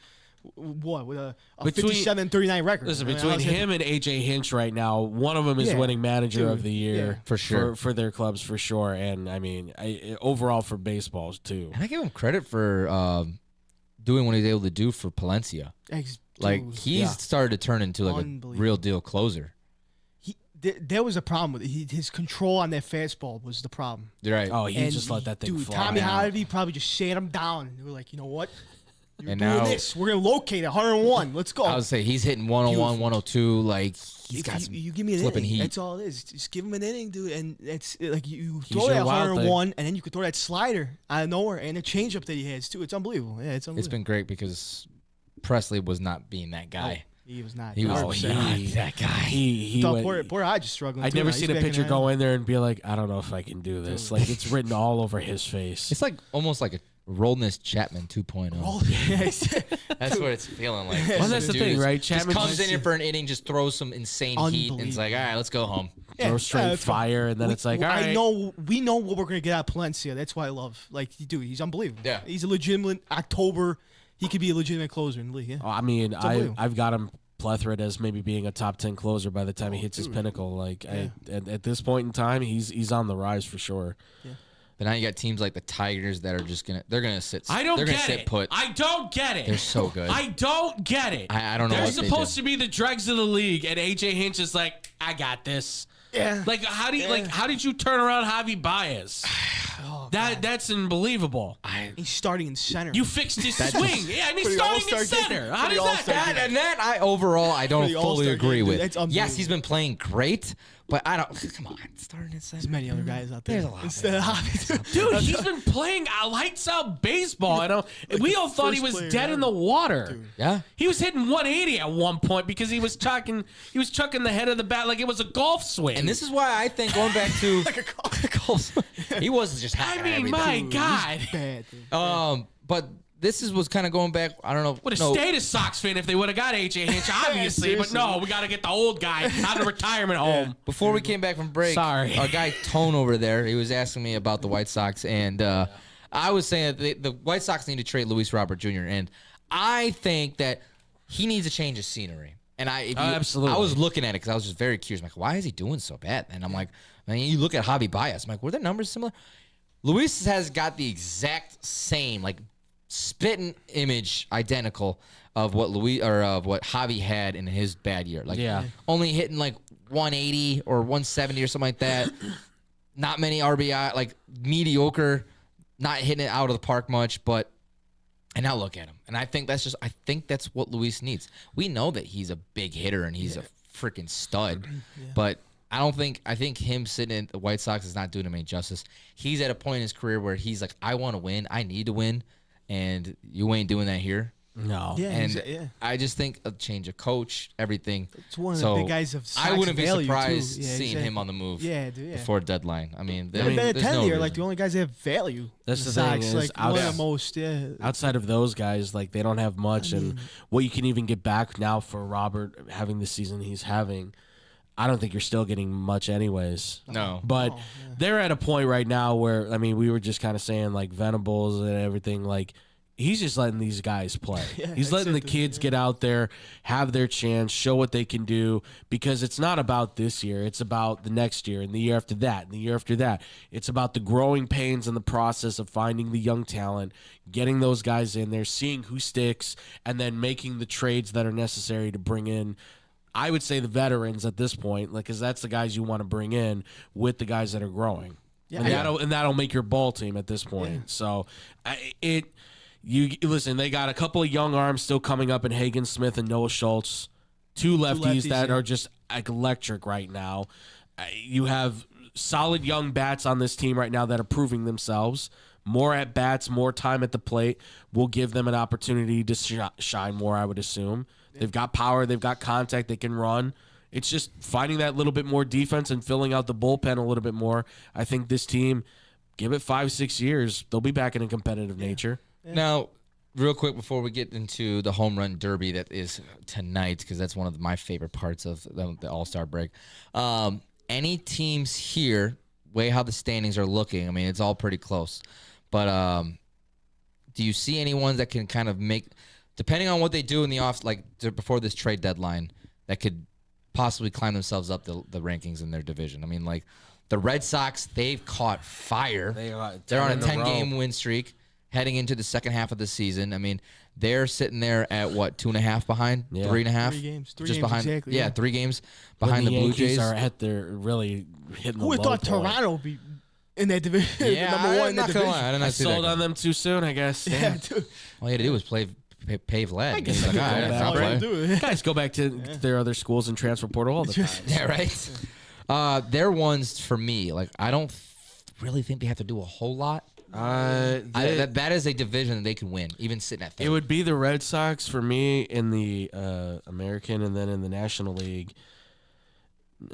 with a 57-39 record. Listen, between him and AJ Hinch right now, one of them is winning manager of the year for sure for their clubs for sure. And overall for baseballs too. And I give him credit for doing what he's able to do for Palencia. He's started to turn into like a real deal closer. There was a problem with it. His control on that fastball was the problem. You're right. Oh, he just let that thing fly. Tommy Harvey probably just sat him down. And they were like, you know what? You're and doing now this. We're going to locate 101. Let's go. I would say he's hitting 101, 102. Like, he's got some you give me an flipping inning. heat. That's all it is. Just give him an inning, dude. And it's like you throw that 101, and then you could throw that slider out of nowhere, and the changeup that he has, too. It's unbelievable. Yeah, it's unbelievable. It's been great because Presley was not being that guy. He was not. He was not that guy. He went, poor I just struggling. I'd never seen a pitcher go in there and be like, I don't know if I can do this. Like, it's written all over his face. It's like almost like a Rollness Chapman 2.0. That's what it's feeling like. Well, that's the thing, right? Chapman just comes in here for an inning, just throws some insane heat, and it's like, all right, let's go home. Throw straight fire, and then it's like, all right. We know what we're gonna get out of Palencia. That's why I love, dude, he's unbelievable. Yeah, he's a legitimate October. He could be a legitimate closer in the league. Yeah. I've got him plethora as maybe being a top 10 closer by the time he hits his pinnacle. At this point in time, he's on the rise for sure. Yeah. But now you got teams like the Tigers that are just gonna sit. I don't get it. Put. I don't get it. They're so good. I don't get it. I don't know. They're supposed to be the dregs of the league, and AJ Hinch is like, I got this. Yeah. How did you turn around Javi Baez? That's unbelievable. He's starting in center. You fixed his swing. Starting in center. How does that? And that I don't fully agree with. Yes, he's been playing great, but I don't. Come on, starting in center. There's many other guys out there. There's a lot. Dude, he's been playing lights out baseball. We all thought he was dead in the water. Dude. Yeah, he was hitting 180 at one point because he was chucking the head of the bat like it was a golf swing. And this is why I think going back to like a golf he wasn't just happy. My God. Bad, dude. But this was kind of going back. I don't know. Would have stayed a Sox fan if they would have got AJ Hinch, obviously. But no, we got to get the old guy out of retirement home. Before we came back from break, sorry, our guy Tone over there, he was asking me about the White Sox, and I was saying that the White Sox need to trade Luis Robert Jr. And I think that he needs a change of scenery. And absolutely, I was looking at it because I was just very curious. I'm like, why is he doing so bad? And I'm like, you look at Javi Baez. I'm like, were their numbers similar? Luis has got the exact same spitting image identical of what what Javi had in his bad year. Only hitting 180 or 170 or something like that. Not many RBI, mediocre, not hitting it out of the park much, and now look at him. And I think that's what Luis needs. We know that he's a big hitter and he's a freaking stud, but I think him sitting in the White Sox is not doing him any justice. He's at a point in his career where he's like, I want to win. I need to win. And you ain't doing that here. No. Yeah, And I just think a change of coach, everything. It's one of the big guys of I wouldn't be value, surprised too. Yeah, seeing exactly. him on the move. Yeah, dude. Yeah. Before deadline. I mean, They've been at there's 10 no here, reason. like the only guys that have value. That's in the thing Sox, is, like one of the most. Yeah. Outside of those guys, like they don't have much, and what you can even get back now for Robert having the season he's having, I don't think you're still getting much anyways. No. But they're at a point right now where, I mean, we were just kind of saying like Venables and everything, like he's just letting these guys play. He's letting the kids get out there, have their chance, show what they can do, because it's not about this year. It's about the next year and the year after that and the year after that. It's about the growing pains and the process of finding the young talent, getting those guys in there, seeing who sticks, and then making the trades that are necessary to bring in, I would say, the veterans at this point, like, because that's the guys you want to bring in with the guys that are growing. Yeah, and that'll make your ball team at this point. Yeah. So you listen, they got a couple of young arms still coming up in Hagen Smith and Noah Schultz, two lefties that are just like electric right now. You have solid young bats on this team right now that are proving themselves. More at bats, more time at the plate will give them an opportunity to shine more, I would assume. They've got power. They've got contact. They can run. It's just finding that little bit more defense and filling out the bullpen a little bit more. I think this team, give it 5-6 years, they'll be back in a competitive nature. Yeah. Now, real quick before we get into the home run derby that is tonight, because that's one of my favorite parts of the All-Star break. Any teams here, way how the standings are looking, I mean, it's all pretty close. But do you see any ones that can kind of make – depending on what they do in the off, like before this trade deadline, that could possibly climb themselves up the rankings in their division. I mean, like the Red Sox, they've caught fire. They're on a 10-game win streak heading into the second half of the season. I mean, they're sitting there at what, 2.5 behind, 3.5, 3 games, just behind. Exactly, yeah, 3 games behind the Blue Yankees Jays. Are at their really hitting the Who would low thought point. Toronto would be in that division? Yeah, number one in that division. I sold on them too soon, I guess. Yeah, dude. All you had to do was pave lead. I guess He's like, all right, that's all I'll right. play. Guys go back to their other schools and transfer portal all the time. Yeah, right. They're ones for me. Like, I don't really think they have to do a whole lot. That is a division that they can win, even sitting at third. It would be the Red Sox for me in the American, and then in the National League.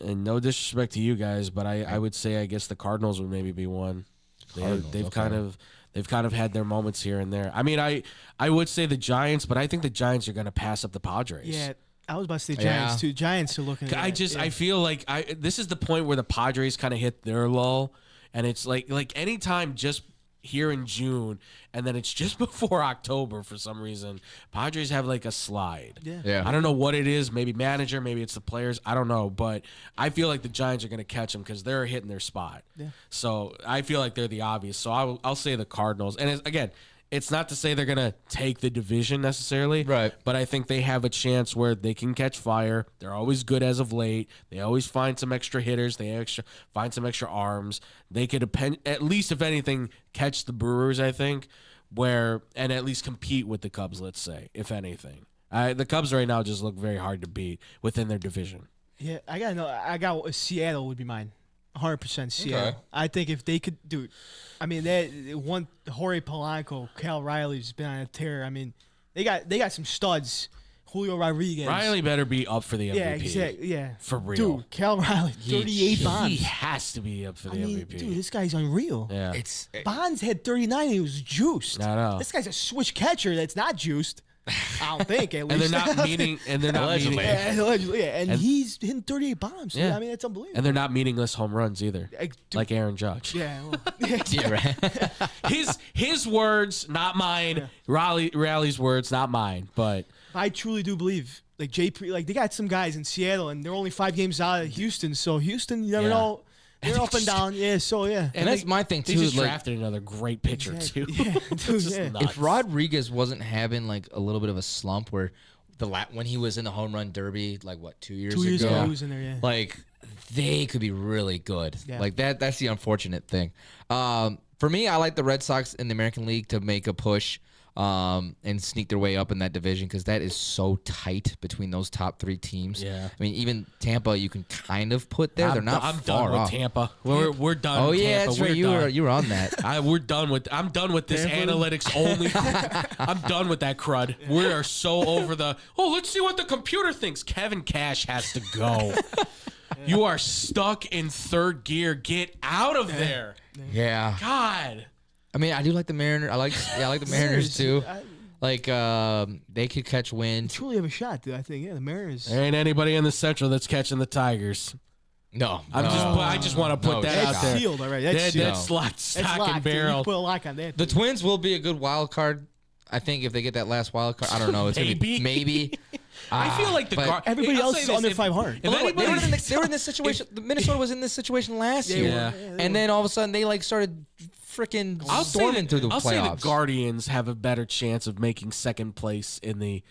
And no disrespect to you guys, but I would say I guess the Cardinals would maybe be one. They've kind of had their moments here and there. I mean, I would say the Giants, but I think the Giants are going to pass up the Padres. Yeah, I was about to say Giants too. Giants are looking. I feel like this is the point where the Padres kind of hit their lull, and it's like anytime just here in June, and then it's just before October for some reason, Padres have like a slide. Yeah. I don't know what it is. Maybe manager, maybe it's the players. I don't know, but I feel like the Giants are going to catch them because they're hitting their spot. Yeah. So I feel like they're the obvious. So I'll say the Cardinals. And again, it's not to say they're going to take the division necessarily. Right. But I think they have a chance where they can catch fire. They're always good as of late. They always find some extra hitters. They find some extra arms. They could, at least if anything, catch the Brewers, I think, and at least compete with the Cubs, let's say, if anything. The Cubs right now just look very hard to beat within their division. Yeah, I got Seattle would be mine. 100% Seattle. Okay. I think if they could do it, I mean, they one Jorge Polanco, Cal Riley's been on a tear. I mean, they got some studs. Julio Rodriguez. Riley better be up for the MVP. Yeah, exactly. Yeah, for real. Dude, Cal Riley, 38 Bonds. He has to be up for the MVP. Dude, this guy's unreal. Yeah, Bonds had 39 and he was juiced. I know. This guy's a switch catcher that's not juiced. I don't think, at least. And they're not meeting. Allegedly. Yeah, and he's hitting 38 bombs. Yeah. I mean, that's unbelievable. And they're not meaningless home runs either, like Aaron Judge. Yeah. Well, Yeah, right. His words, not mine. Yeah. Riley's words, not mine. But I truly do believe, like they got some guys in Seattle, and they're only 5 games out of Houston. So Houston, you never know. They're up and down. Yeah, so yeah. And that's my thing, too. They just like, drafted another great pitcher, too. Yeah, dude, yeah. If Rodriguez wasn't having, like, a little bit of a slump where when he was in the home run derby, like, what, 2 years ago? 2 years ago, he was in there, yeah. Like, they could be really good. Yeah. Like, that's the unfortunate thing. For me, I like the Red Sox in the American League to make a push. and sneak their way up in that division because that is so tight between those top 3 teams. Yeah. I mean, even Tampa you can kind of put there. They're not I'm far done with off. Tampa. We're done. Oh with yeah, Tampa. that's right. You were on that. I'm done with this analytics only. I'm done with that crud. We are so over the. Oh, let's see what the computer thinks. Kevin Cash has to go. You are stuck in third gear. Get out of there. Yeah. God. I mean, I do like the Mariners. I like the Mariners too. Like they could catch wind. Truly have a shot, dude. I think the Mariners. There ain't anybody in the Central that's catching the Tigers. No, I just want to put that out That's there. sealed already. That's sealed. That's locked, stock, and dude. You barrel. put a lock on that. The Twins will be a good wild card. I think if they get that last wild card, I don't know. It's maybe. I feel like everybody else is under 500. They were in this situation. Minnesota was in this situation last year, and then all of a sudden they started freaking storming through the playoffs. I'll say the Guardians have a better chance of making second place in the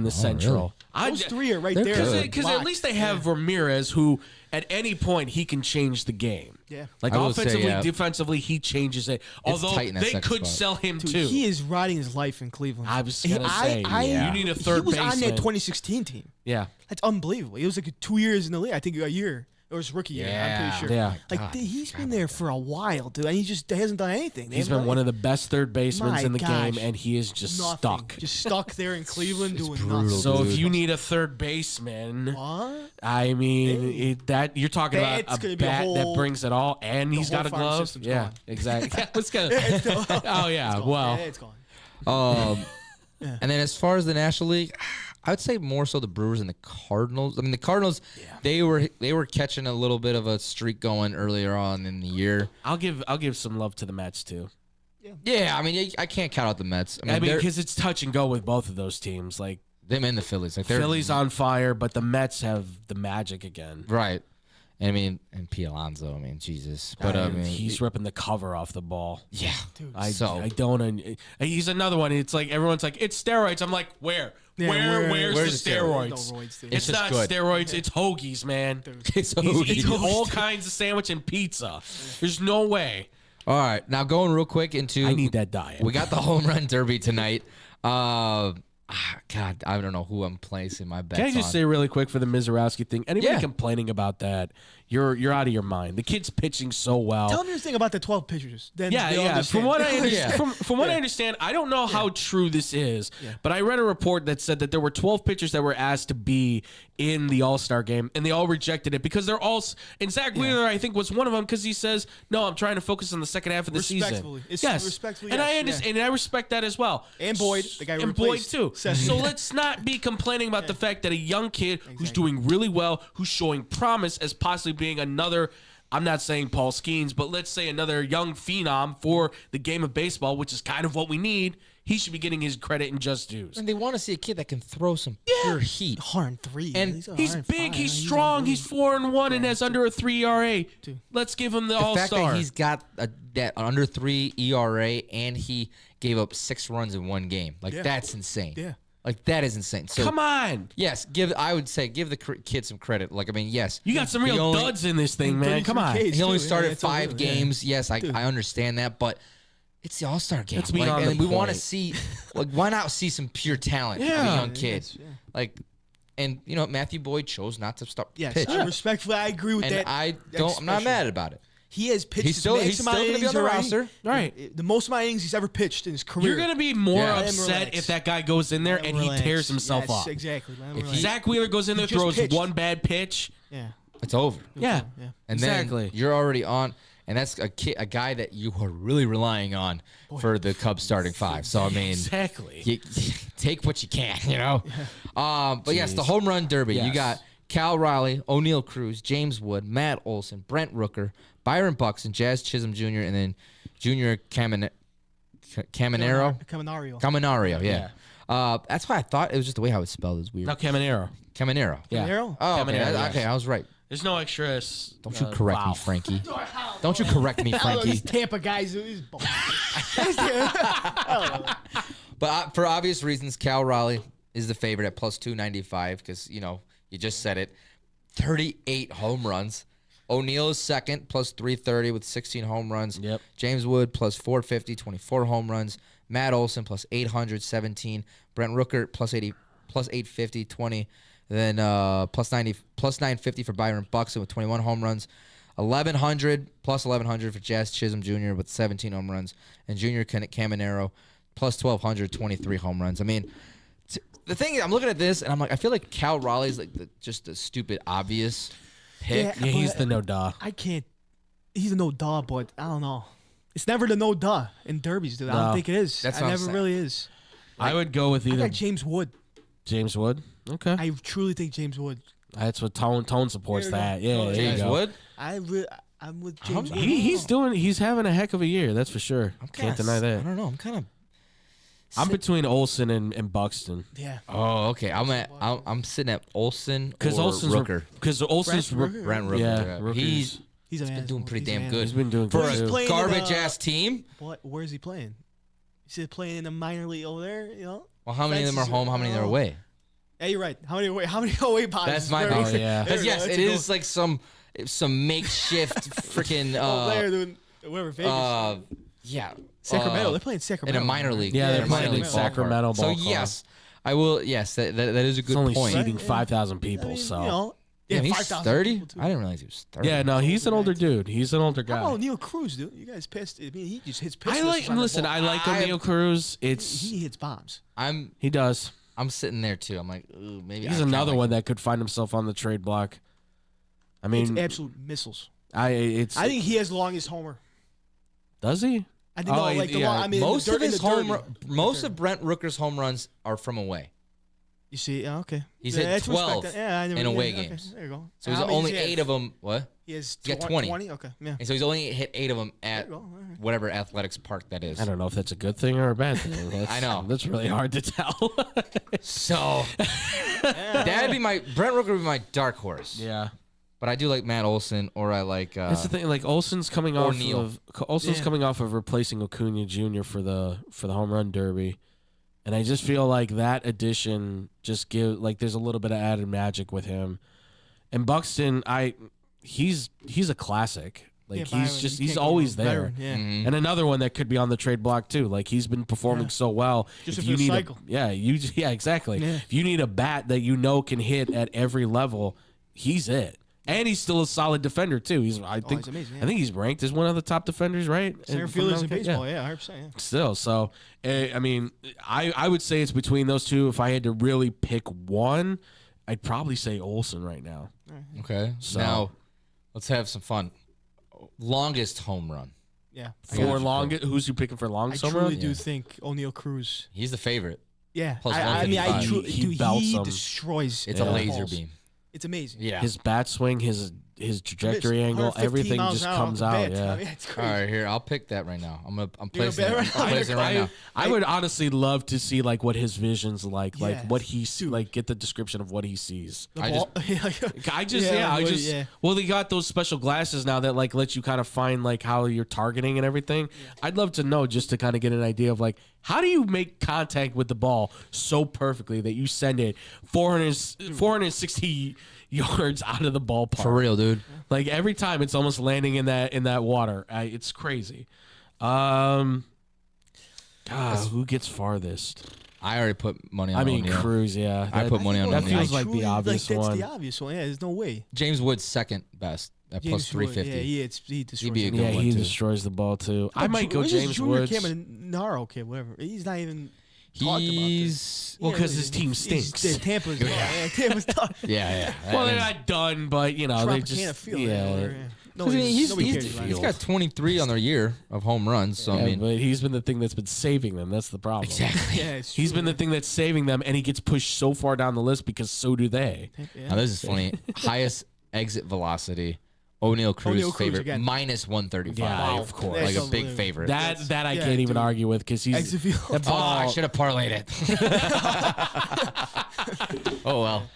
Central. Really? Those 3 are right there. Because at least they have Ramirez, who at any point he can change the game. Yeah. Like offensively, defensively, he changes it. Although they could sell him too. He is riding his life in Cleveland. I was gonna say, you need a third baseman. He was on that 2016 team. Yeah. That's unbelievable. It was like 2 years in the league. I think a year. It was rookie year. I'm pretty sure. Yeah. He's been there for a while, dude. And he just hasn't done anything. He's been one of the best third basemen in the game, and he is just stuck. Just stuck there in Cleveland doing nothing. So if you need a third baseman, I mean, you're talking about a bat that brings it all, and he's got a glove. Yeah, exactly. Oh yeah, well, it's gone. And then as far as the National League, I would say more so the Brewers and the Cardinals. I mean, the Cardinals, they were catching a little bit of a streak going earlier on in the year. I'll give some love to the Mets too. Yeah, I mean, I can't count out the Mets. I mean, because it's touch and go with both of those teams. Like them and the Phillies. Like Phillies on fire, but the Mets have the magic again. Right. I mean, and P. Alonso, I mean, Jesus. But I mean, he's ripping the cover off the ball. Yeah. Dude, I don't. He's another one. It's like everyone's like, it's steroids. I'm like, where? Yeah, where's the steroids? It's not steroids. It's hoagies, man. It's He's hoagies. eating all kinds of sandwich and pizza. There's no way. All right, now going real quick into. I need that diet. We got the home run derby tonight. God, I don't know who I'm placing my bets on. Can I just say really quick for the Misiorowski thing? Anybody complaining about that? You're out of your mind. The kid's pitching so well. Tell me your thing about the 12 pitchers. Then From what I understand, from what I understand, I don't know how true this is, but I read a report that said that there were 12 pitchers that were asked to be in the All-Star game, and they all rejected it because they're all. And Zach Wheeler, I think, was one of them because he says, "No, I'm trying to focus on the second half of the season." Respectfully, and I understand, and I respect that as well. And Boyd, the guy and Boyd too. So let's not be complaining about the fact that a young kid who's doing really well, who's showing promise as possibly being another. I'm not saying Paul Skeens, but let's say another young phenom for the game of baseball, which is kind of what we need. He should be getting his credit and just dues. And they want to see a kid that can throw some pure heat. 103. And he's big, he's strong, he's 4-1 and has under a 3 ERA. Let's give him the All-Star. The fact that he's got that under 3 ERA and he gave up 6 runs in one game. Like, that's insane. Yeah. Like, that is insane. So, come on. Yes, I would say give the kid some credit. Like, I mean, yes. You got some real duds in this thing, man. Come on. He only started 5 games. Yes, I understand that, but it's the All-Star game. And we want to see, like, why not see some pure talent of a young kid? Like, and, you know, Matthew Boyd chose not to start pitch. Respectfully, I agree with that. I'm not mad about it. He has pitched he's still going to be on the roster. Right. The most amount of innings he's ever pitched in his career. You're going to be more upset if that guy goes in there and he tears himself up. Exactly. If Zach Wheeler goes in there, throws one bad pitch, it's over. Yeah. And then you're already on. And that's a guy that you are really relying on for the Cubs starting 5. So, I mean, you take what you can, you know? But, yes, the home run derby. Yes. You got Cal Raleigh, O'Neal Cruz, James Wood, Matt Olson, Brent Rooker, Byron Buxton, Jazz Chisholm Jr., and then Junior Caminario. Caminario, yeah. That's why I thought it was just the way how it's spelled is weird. No, Caminero. Caminero. Yeah. Caminero? Oh, okay, I was right. There's no extra. Don't you correct me, Frankie. Don't you correct me, Frankie. These Tampa guys. But for obvious reasons, Cal Raleigh is the favorite at plus 295 because, you know, you just said it. 38 home runs. O'Neal is second, plus 330 with 16 home runs. Yep. James Wood, plus 450, 24 home runs. Matt Olson plus 800, 17. Brent Rooker plus 80, plus 850, 20. Then plus 90, plus 950 for Byron Buxton with 21 home runs. 1,100 plus 1,100 for Jazz Chisholm Jr. with 17 home runs, and Junior Caminero plus 1,200, 23 home runs. I mean, the thing is, I'm looking at this and I'm like, I feel like Cal Raleigh's like just a stupid obvious pick. Yeah, he's the no duh. I can't. He's a no duh, but I don't know. It's never the no duh in derbies, dude. I don't think it is. That's it what I'm never saying. really is. I would go with I either got James Wood. James Wood. Okay. I truly think James Wood. That's what Tone supports There you that. go. Yeah, Oh, there you James go. Wood? I'm with James Wood. He's having a heck of a year, that's for sure. Can't deny I that. don't know. I'm kind of. I'm between Olson and Buxton. Yeah. Oh, okay. I'm sitting at Olson Because or Olson's Rooker. Because Olson's Brent Rooker. Yeah, He's He's a been man. doing pretty He's a damn man. good. he's been doing For good He's too. playing in garbage ass team. Where is he playing? He's playing in the minor league over there. You know. Well, how many of them are home? How many are away? Yeah, you're right. How many away boxes? That's my Where- big. yeah. Because There you yes, go. it That's is like some makeshift freaking over there doing wherever Vegas. yeah. Sacramento. uh, They're playing in Sacramento. a minor league. Yeah, in they're a minor playing in league Sacramento ballpark. So ballpark. yes, I will. Yes, that is a It's good only point. seating Right? 5,000 I people, mean, so. you know, Damn, he's 5,000 30. people, too. I didn't realize he was 30. Yeah, no, he's an older dude. He's an older How guy. about Neil Cruz, dude? You guys pissed. I mean, he just hits pitches. I like. Listen, I like O'Neal Cruz. It's He hits bombs. he does. I'm sitting there too. I'm like, ooh, maybe He's I kinda another like one him. that could find himself on the trade block. I It's mean, absolute missiles. I think he has the longest homer. does he? I think Oh, no, like the yeah. long, I mean, Most in of the his derby. most of Brent Rooker's home runs are from away. You see, yeah, okay. He's Yeah, hit that's 12 respect. Yeah, I never, in away okay, games. There you go. So he's How many only does he have? 8 of them. What? He has He's got 20. 20? Okay, yeah. And so he's only hit 8 of them at There you go. All right. whatever athletics park that is. I don't know if that's a good thing or a bad thing. That's, I know. That's really hard to tell. So that'd be Brent Rooker would be my dark horse. yeah. But I do like Matt Olson, or I like. That's the thing. Like Olson's coming off Neal. of coming off of replacing Acuna Jr. for the home run derby, and I just feel like that addition just there's a little bit of added magic with him. And Buxton, he's a classic. Like Yeah, Byron, he's you can't go always wrong. there. Byron, yeah. Mhm. And another one that could be on the trade block too. Like he's been performing so well. Just If if you you need cycle. exactly. Yeah. If you need a bat that you know can hit at every level, he's it. And he's still a solid defender too. He's he's amazing, yeah. I think he's ranked as one of the top defenders, right? Center If I'm fielders not in kidding. baseball, yeah, 100%. Yeah. Still, so I mean, I would say it's between those two. If I had to really pick one, I'd probably say Olson right now. Okay. So- Now, let's have some fun. Longest home run. Yeah. For longest, who's you picking for I longest home truly run? do think O'Neal Cruz. He's the favorite. Yeah. Plus I mean, I 155. truly He dude, belts he them. destroys. It's a Yeah. laser balls. beam. It's amazing. Yeah. His bat swing, his trajectory angle, 115 everything miles just an hour off comes the out. bat. Yeah. I mean, it's All crazy. right, here I'll pick that right now. I'm You're placing gonna it. bet I'm placing it right now. I would honestly love to see like what his vision's like Yeah. what he like get the description of what he sees. The I ball. Well, they got those special glasses now that like let you kind of find like how you're targeting and everything. I'd love to know just to kind of get an idea of like how do you make contact with the ball so perfectly that you send it 460 yards out of the ballpark. For real, dude. Like every time it's almost landing in that water. It's crazy. God, who gets farthest? I already put money on I mean, O'Neal. Cruz, yeah. I put money on that O'Neal. feels like the obvious that's one. the obvious one. Yeah, there's no way. James Wood's second best at plus James Wood, 350. Yeah, he destroys. be a it. good Yeah, one, he too. destroys the ball too. I might go Where's this James Junior Woods. Caminero kid, whatever. He's not even talked about this. He's Well, 'cause his team stinks. Tampa's done. Yeah, Tampa's done. yeah. Well, they're not done, but you know they Tropicana just Field. yeah. No, I mean, nobody cares about he's it. got 23 on their year of home runs. So I Yeah, mean, but he's been the thing that's been saving them. That's the problem. exactly. Yeah, it's He's true, been the thing that's saving them, and he gets pushed so far down the list because so do they. yeah. Now this is funny. Highest exit velocity. O'Neal Cruz O'Neal Cruz favorite again. mince 135. Yeah, of course. Like That's a big unbelievable. favorite. That I yeah, can't even dude. argue with because he's Exit field. that Oh, I ball. should have parlayed it. Oh well.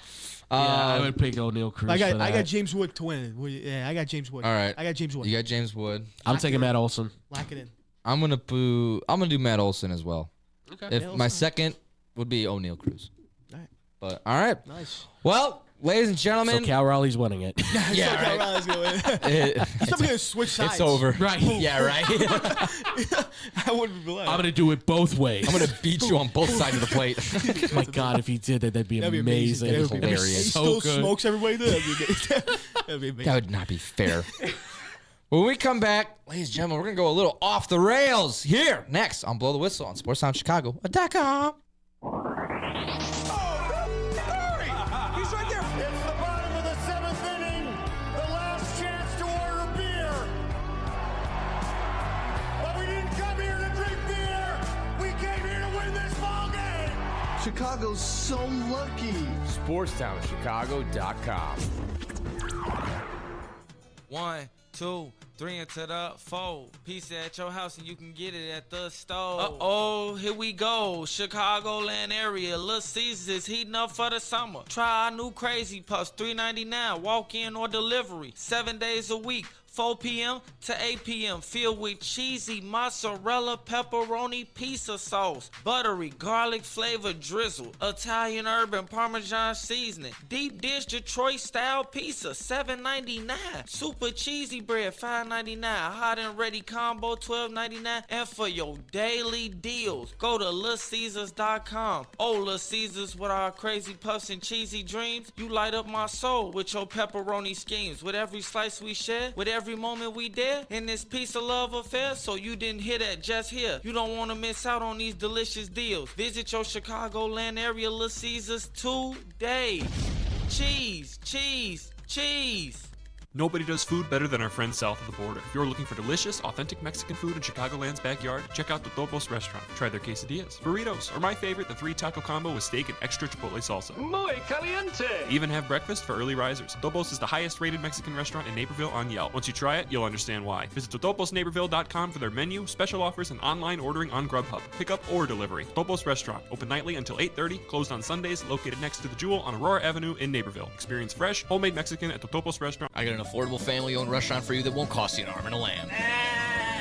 Yeah, I would pick O'Neal Cruz. I for that. got James Wood to win it. Yeah, I got James Wood. All right. I got James Wood. You got James Wood. I'm taking Matt Olson. Lock it in. I'm gonna do Matt Olson as well. Okay. If Matt my Olson. second would be O'Neal Cruz. All right. But all right. Nice. Well, ladies and gentlemen. So Cal Raleigh's winning it. Yeah, right. Riley's gonna win. He's probably gonna switch sides. It's over. Right. Yeah, right. I wouldn't be lying. I'm gonna do it both ways. I'm gonna beat you on both sides of the plate. My God, if he did that, that'd be amazing. That'd be He hilarious. still good. smokes everybody. That'd be amazing. That'd be amazing. That would not be fair. When we come back, ladies and gentlemen, we're going to go a little off the rails here next on Blow the Whistle on SportsSoundChicago.com. He's right there. It's the bottom of the 7th inning. The last chance to order beer. But we didn't come here to drink beer. We came here to win this ball game. Chicago's so lucky. SportsTownChicago.com. 1, 2, 3 into the 4. Pizza at your house and you can get it at the store. Uh-oh, here we go. Chicagoland area. Little Caesars is heating up for the summer. Try our new Crazy Puffs, $3.99. Walk in or delivery. 7 days a week. 4 p.m. to 8 p.m. Filled with cheesy mozzarella pepperoni pizza sauce, buttery garlic flavor drizzle, Italian herb and Parmesan seasoning, deep dish Detroit style pizza $7.99, super cheesy bread $5.99, hot and ready combo $12.99, and for your daily deals, go to LitCaesars.com. Oh, Little Caesars with our crazy puffs and cheesy dreams, you light up my soul with your pepperoni schemes. With every slice we share, with every moment we dare in this piece of love affair. So you didn't hear that just here. You don't want to miss out on these delicious deals. Visit your Chicagoland area Little Caesars today. Cheese, cheese, cheese. Nobody does food better than our friends south of the border. If you're looking for delicious, authentic Mexican food in Chicagoland's backyard, check out the Topos restaurant. Try their quesadillas, burritos, or my favorite, the 3-taco combo with steak and extra chipotle salsa. Muy caliente. Even have breakfast for early risers. Topos is the highest rated Mexican restaurant in Naperville on Yelp. Once you try it, you'll understand why. Visit totoposnaperville.com for their menu, special offers, and online ordering on Grubhub. Pickup or delivery. Topos Restaurant, open nightly until 8:30, closed on Sundays, located next to the Jewel on Aurora Avenue in Naperville. Experience fresh, homemade Mexican at the Topos Restaurant. I got an affordable family-owned restaurant for you that won't cost you an arm and a lamb.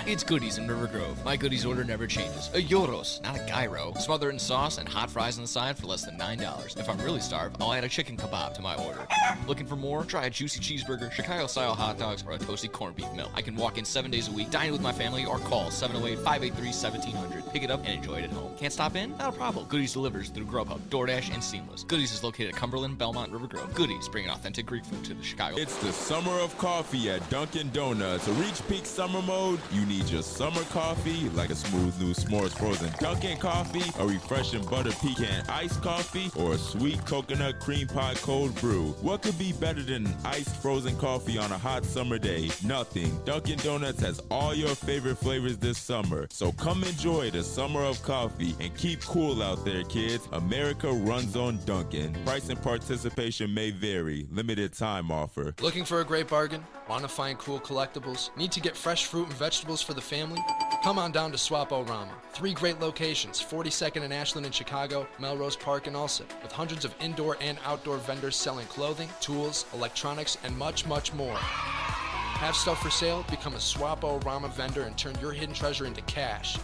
It's Goodies in River Grove. My Goodies order never changes. A gyros, not a gyro. Smother it in sauce and hot fries on the side for less than $9. If I'm really starved, I'll add a chicken kebab to my order. Looking for more? Try a juicy cheeseburger, Chicago-style hot dogs, or a toasty corned beef meal. I can walk in 7 days a week, dine with my family, or call 708-583-1700. Pick it up and enjoy it at home. Can't stop in? Not a problem. Goodies delivers through Grubhub, DoorDash, and Seamless. Goodies is located at Cumberland, Belmont, River Grove. Goodies, bringing authentic Greek food to the Chicago. It's the summer of coffee at Dunkin' Donuts. To reach peak summer mode, you need your summer coffee, like a smooth new s'mores frozen Dunkin' coffee, a refreshing butter pecan iced coffee, or a sweet coconut cream pie cold brew. What could be better than iced frozen coffee on a hot summer day? Nothing. Dunkin' Donuts has all your favorite flavors this summer. So come enjoy the summer of coffee and keep cool out there, kids. America runs on Dunkin'. Price and participation may vary. Limited time offer. Looking for a great bargain? Want to find cool collectibles? Need to get fresh fruit and vegetables for the family? Come on down to Swap-O-Rama. 3 great locations, 42nd and Ashland in Chicago, Melrose Park and Ulsan, with hundreds of indoor and outdoor vendors selling clothing, tools, electronics, and much, much more. Have stuff for sale? Become a Swap-O-Rama vendor and turn your hidden treasure into cash.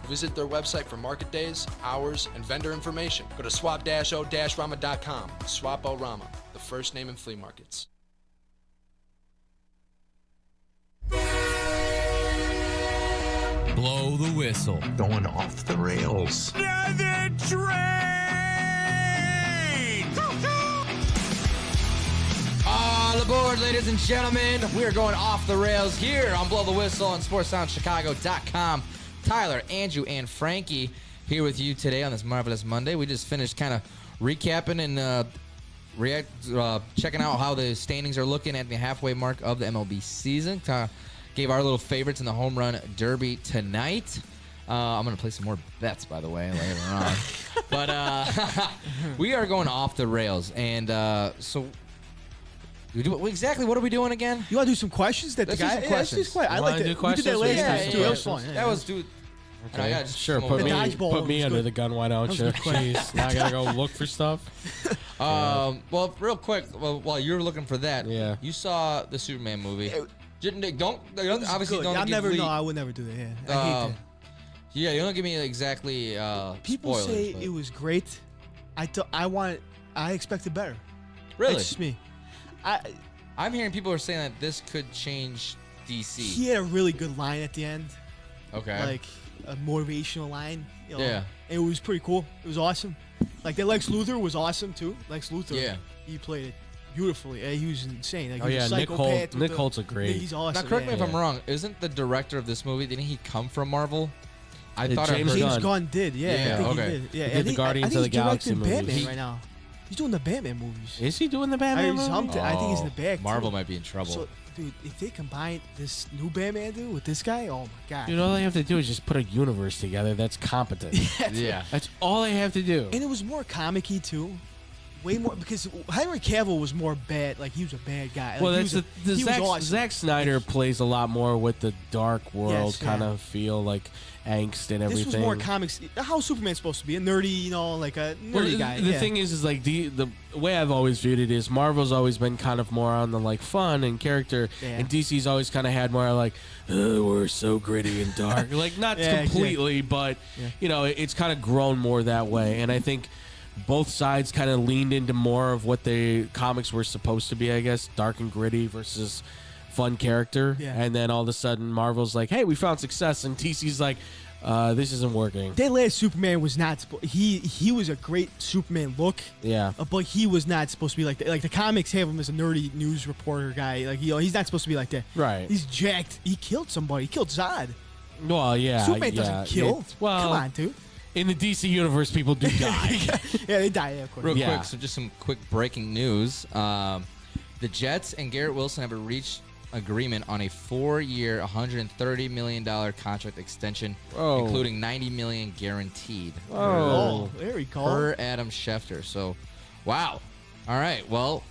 Visit their website for market days, hours, and vendor information. Go to swap-o-rama.com. Swap-O-Rama, the first name in flea markets. Blow the whistle. Going off the rails. Another train! All aboard, ladies and gentlemen. We are going off the rails here on Blow the Whistle on SportsSoundChicago.com. Tyler, Andrew, and Frankie here with you today on this marvelous Monday. We just finished kind of recapping and checking out how the standings are looking at the halfway mark of the MLB season. Gave our little favorites in the home run derby tonight. I'm going to play some more bets, by the way, later on. But we are going off the rails. And so exactly what are we doing again? You want to do some questions? Let's do some questions. I like that. We did that last time, too. That was fun. That was, dude. Okay. Sure, put me under the gun, why don't you? Jeez, now I gotta go look for stuff. Well, real quick, while you're looking for that, you saw the Superman movie. Don't obviously don't. I would never do that. Yeah, I hate that. Yeah, you don't give me exactly people spoilers, say it was great. I expected better. Really? That's just me. I'm hearing people are saying that this could change DC. He had a really good line at the end. Okay. Like a motivational line. You know, Yeah. And it was pretty cool. It was awesome. Like that Lex Luthor was awesome too. Lex Luthor. Yeah. He played it beautifully. He was insane. Like, Oh he was yeah, a Nick psychopath Holt. with Nick the- Holt's a great. He's awesome. Now, correct me if yeah. I'm wrong. Isn't the director of this movie, didn't he come from Marvel? I Yeah, thought James I heard James Gunn. Gunn did. Yeah. Yeah, I think okay. He did. Yeah. He I did the think- Guardians I think of the he's directing Galaxy Batman movies. right now. He's doing the Batman movies. Is he doing the Batman movie? I think he's in the back. Marvel too. might be in trouble. So, dude, if they combine this new Batman dude with this guy, oh my god. Dude, all they have to do is just put a universe together that's competent. Yeah. That's all they have to do. And it was more comic-y too. Way more because Henry Cavill was more bad. Like he was a bad guy. Like, Well, he that's was the he was Zack, awesome. Zack Snyder plays a lot more with the dark world Yes, kind yeah. of feel, like angst and everything. This was more comics. How Superman's supposed to be a nerdy, you know, like a nerdy Well, guy. the yeah. thing is like the way I've always viewed it is Marvel's always been kind of more on the like fun and character, Yeah. and DC's always kind of had more like we're so gritty and dark. Like not Yeah, completely, but Yeah. you know it's kind of grown more that way. And I think both sides kind of leaned into more of what the comics were supposed to be. I guess dark and gritty versus fun character. Yeah. And then all of a sudden Marvel's like, hey, we found success, and DC's like, this isn't working. That last Superman was not. He was a great Superman look. Yeah. But he was not supposed to be like that. Like the comics have him as a nerdy news reporter guy. Like he's not supposed to be like that. Right. He's jacked. He killed somebody. He killed Zod. Well, yeah. Superman yeah. doesn't kill. Well, Come on, dude. In the DC universe, people do die. Yeah, they die. Yeah, of course. Real Yeah. quick, so just some quick breaking news. The Jets and Garrett Wilson have reached agreement on a 4-year, $130 million contract extension, Whoa. including $90 million guaranteed. Oh, there we go. Per Adam Schefter. So, wow. All right. Well,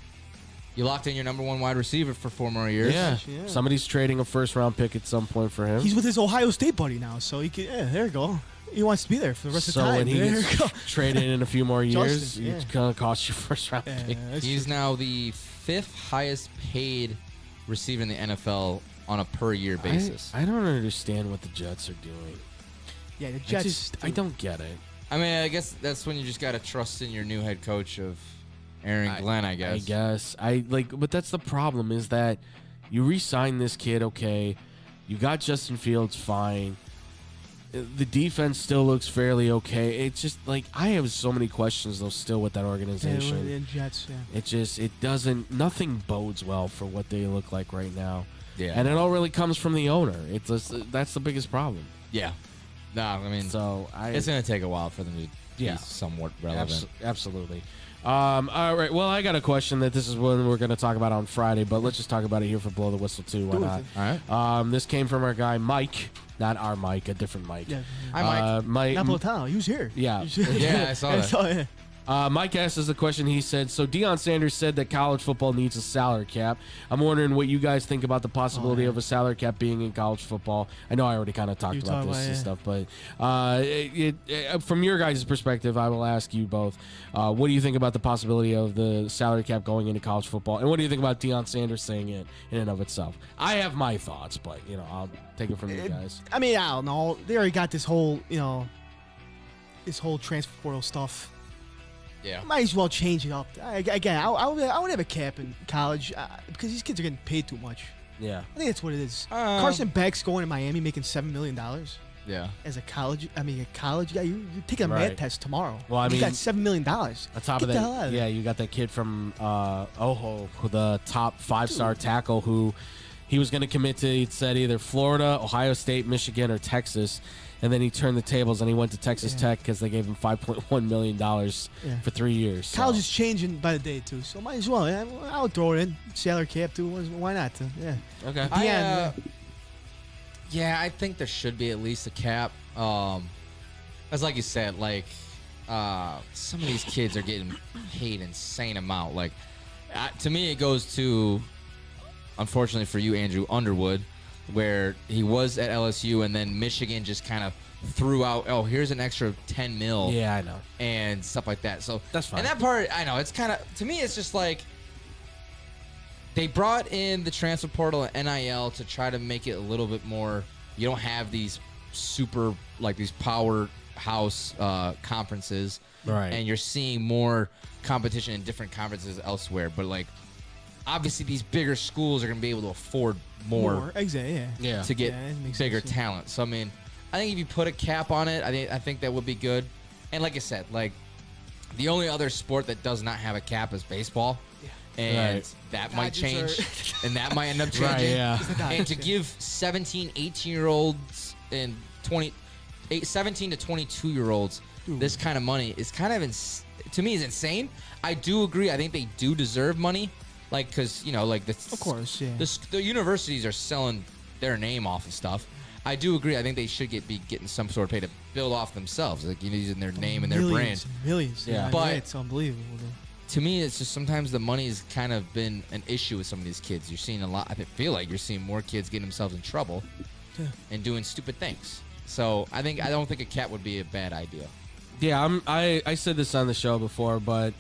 you locked in your number one wide receiver for 4 more years. Yeah. Somebody's trading a first-round pick at some point for him. He's with his Ohio State buddy now, so he can. Yeah, there you go. He wants to be there for the rest so of the time. when he There gets you go. traded in a few more years, Justin, yeah. it's gonna cost you first-round pick. that's He's true. now the 5th highest paid receiver in the NFL on a per-year basis. I don't understand what the Jets are doing. Yeah, the I Jets. just I don't get it. I mean, I guess that's when you just got to trust in your new head coach of Aaron Glenn, I guess. But that's the problem is that you re-sign this kid, okay. You got Justin Fields, fine. The defense still looks fairly okay. It's just like I have so many questions though still with that organization. Yeah, the Jets. Yeah. It doesn't, nothing bodes well for what they look like right now. Yeah. And it all really comes from the owner. It's just, that's the biggest problem. Yeah. No, I mean, So it's going to take a while for them to Yeah. be somewhat relevant. Absolutely. All right. Well, I got a question that this is one we're going to talk about on Friday, but let's just talk about it here for Blow the Whistle too. Why Do it. not? All right. This came from our guy Mike, not our Mike, a different Mike. Yeah. Hi, Mike. Napolitano. He was here. Yeah. Yeah, I saw that. Yeah. Mike asked us a question. He said, so Deion Sanders said that college football needs a salary cap. I'm wondering what you guys think about the possibility of a salary cap being in college football. I know I already kind of talked about this and stuff, but from your guys' perspective, I will ask you both, what do you think about the possibility of the salary cap going into college football? And what do you think about Deion Sanders saying it in and of itself? I have my thoughts, but, I'll take it from you guys. I mean, I don't know. They already got this whole, this whole transfer portal stuff. Yeah. Might as well change it up. Again, I would have a cap in college because these kids are getting paid too much. Yeah. I think that's what it is. Carson Beck's going to Miami making $7 million. Yeah. As a college guy, you're taking a math test tomorrow. Well, I you mean, got $7 million. On top of that, you got that kid from Oho, the top 5-star tackle who he was going to commit to. He said either Florida, Ohio State, Michigan, or Texas. And then he turned the tables and he went to Texas Tech because they gave him $5.1 million for 3 years. College is changing by the day, too. So might as well. Yeah, I'll throw it in. Salary cap, too. Why not? Yeah. Okay. Yeah, I think there should be at least a cap. As like you said, some of these kids are getting paid insane amount. Like, to me, it goes to, unfortunately for you, Andrew Underwood, where he was at LSU and then Michigan just kind of threw out, oh, here's an extra 10 mil. Yeah, I know. And stuff like that. So that's fine. And that part, I know, it's kind of, to me, it's just like they brought in the transfer portal and NIL to try to make it a little bit more, you don't have these super, these powerhouse conferences. Right. And you're seeing more competition in different conferences elsewhere. But like, obviously, these bigger schools are going to be able to afford more exactly, to get that makes bigger sense, talent. So I mean, I think if you put a cap on it, I think that would be good. And like I said, like the only other sport that does not have a cap is baseball. And Right. that might Dodgers change. And that might end up changing. Right, And to give 17, 18-year-olds and 17 to 22-year-olds this kind of money is kind of, to me, is insane. I do agree. I think they do deserve money. Like, because, you know, like, Of course, yeah. the universities are selling their name off of stuff. I do agree. I think they should be getting some sort of pay to build off themselves, like using their name and their brand. Millions. Yeah. But But it's unbelievable. to me, it's just sometimes the money has kind of been an issue with some of these kids. You're seeing a lot. I feel like you're seeing more kids getting themselves in trouble and doing stupid things. So I don't think a cap would be a bad idea. Yeah, I said this on the show before, but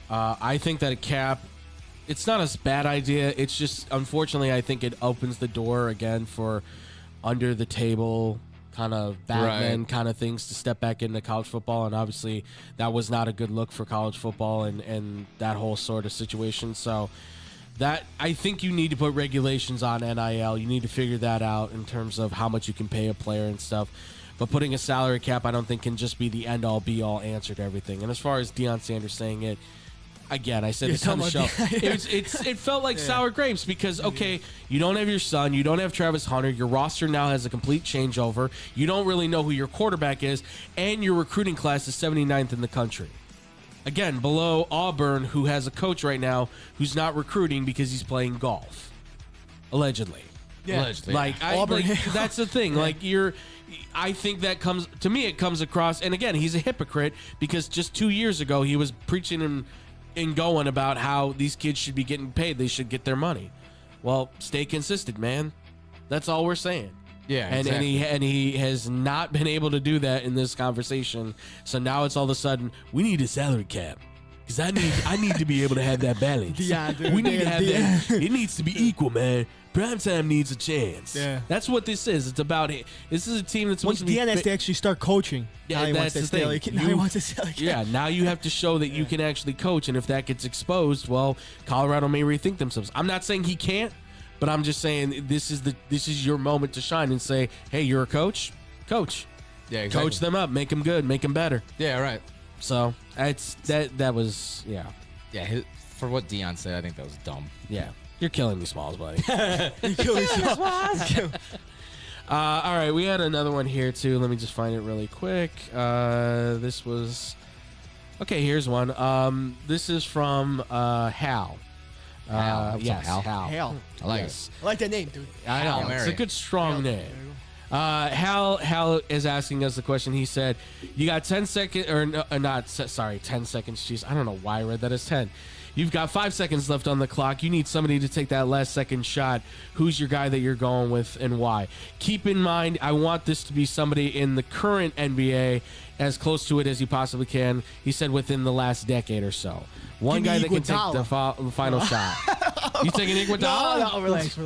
I think that a cap, it's not a bad idea. It's just, unfortunately, I think it opens the door again for under the table kind of Batman kind of things to step back into college football. And obviously that was not a good look for college football and that whole sort of situation. So that, I think you need to put regulations on NIL. You need to figure that out in terms of how much you can pay a player and stuff. But putting a salary cap, I don't think can just be the end-all, be-all answer to everything. And as far as Deion Sanders saying it, again, I said this on the show. It felt like sour grapes because, okay, you don't have your son. You don't have Travis Hunter. Your roster now has a complete changeover. You don't really know who your quarterback is. And your recruiting class is 79th in the country. Again, below Auburn, who has a coach right now who's not recruiting because he's playing golf. Allegedly. Yeah. Allegedly. Like, that's the thing. Like, I think that comes, to me, it comes across, and again, he's a hypocrite because just 2 years ago, he was preaching and going about how these kids should be getting paid. They should get their money. Well, stay consistent, man. That's all we're saying. Yeah, and exactly. and he has not been able to do that in this conversation. So now it's all of a sudden we need a salary cap because I need to be able to have that balance. Yeah, dude. We need to have that. It needs to be equal, man. Primetime needs a chance. Yeah. That's what this is. It's about it. This is a team that's supposed Once to be Deion has to actually start coaching. Yeah, now he wants that's to the stay thing. now he wants to stay like Yeah, now you have to show that you can actually coach, and if that gets exposed, well, Colorado may rethink themselves. I'm not saying he can't, but I'm just saying this is your moment to shine and say, hey, you're a coach, coach. Yeah, exactly. Coach them up, make them good, make them better. Yeah, right. So that's that was Yeah, for what Deion said, I think that was dumb. yeah. You're killing me, Smalls, buddy. You kill yourself. All right, we had another one here too. Let me just find it really quick. This was okay. Here's one. This is from Hal. What's up, Hal? Hell. I like Yes. I like that name, dude. I know. It's a Marion. good, strong name. Hal is asking us the question. He said, "You got 10 seconds, or no, not? Sorry, 10 seconds. Jeez, I don't know why I read that as 10. You've got 5 seconds left on the clock. You need somebody to take that last second shot. Who's your guy that you're going with, and why? Keep in mind, I want this to be somebody in the current NBA, as close to it as you possibly can." He said within the last decade or so. One Give me guy that can take Iguodala. the final shot. You taking Iguodala? No, relax.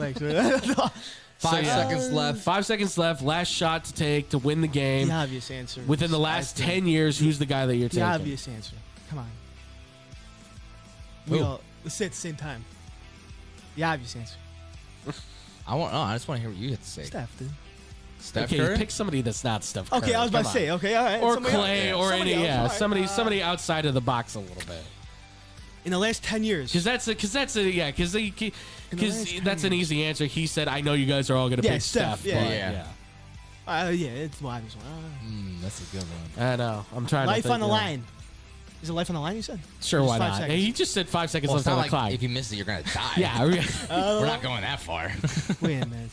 5 seconds left. 5 seconds left. Last shot to take to win the game. The obvious answer. Within the last 10 years, who's the guy that you're The taking? obvious answer. Come on. Let's say it at the same time. The obvious answer. I just want to hear what you have to say. Steph, dude. Steph Okay, Curry? pick somebody that's not Steph Curry. Okay, I was about to Come say. on. Okay, all right. Or Somebody Clay, else. or Somebody any, else, all right. somebody outside of the box a little bit. In the last 10 years. Because that's an easy answer. He said, "I know you guys are all going to Yeah, pick Steph, Steph." yeah. but Yeah, it's the obvious one. That's a good one. I know. I'm trying to Life think on the now. line. Is it life on the line, you said? Sure, Just why 5 not? seconds. Hey, he just said 5 seconds Well, left it's not on the like clock. if you miss it, you're going to die. Yeah, We're not going that far. Wait a minute.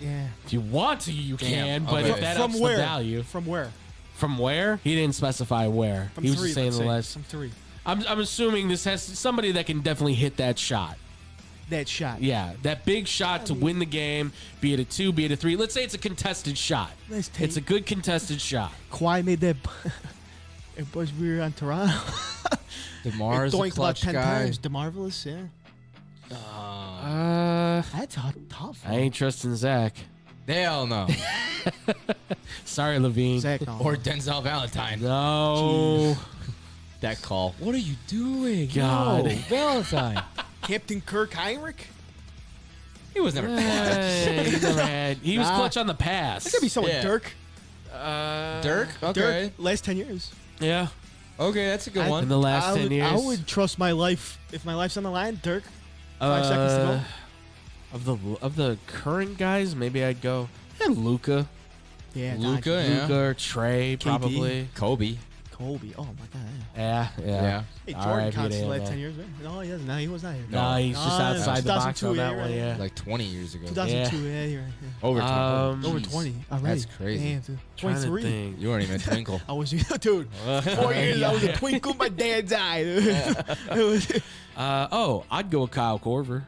Yeah. if you want to, you can. But okay. if that From ups where? the value, From where? from where? He didn't specify where. From He was three, just saying let's the say. last. From three. I'm assuming this has somebody that can definitely hit that shot. That shot. Yeah, that big shot to win the game, be it a 2, be it a 3. Let's say it's a contested shot. Nice take. It's a good contested shot. Kawhi made that. It was we were on Toronto. DeMar is a Doinked about clutch 10 guy. times. DeMarvelous, yeah. That's tough. I ain't trusting Zach. Hell no. Sorry, Levine. Zach, no. Or Denzel Valentine. No. That call. What are you doing? God. No, Valentine. Captain Kirk Heinrich? He was never clutch. He was clutch on the pass. It's gonna be someone Dirk. Dirk? Okay. Dirk, last 10 years. Yeah. Okay, that's a good one. In the last 10 years. I would trust my life. If my life's on the line, Dirk. 5 seconds to go. Of the current guys, maybe I'd go Luka. Yeah, Luka, or Trey, probably. Kobe. Oh my God. Yeah. Hey, All Jordan right, counts he the did, last man. 10 years, right? No, he doesn't. No, he was not here. No, he's just outside the box on that one, yeah. Like 20 years ago. 2002, yeah, you're right. Yeah. Over 20. Over 20 already. That's crazy. Damn, dude. 23. You weren't even a twinkle. I was, dude. 4 years, I was a twinkle in my dad's eye. I'd go with Kyle Korver.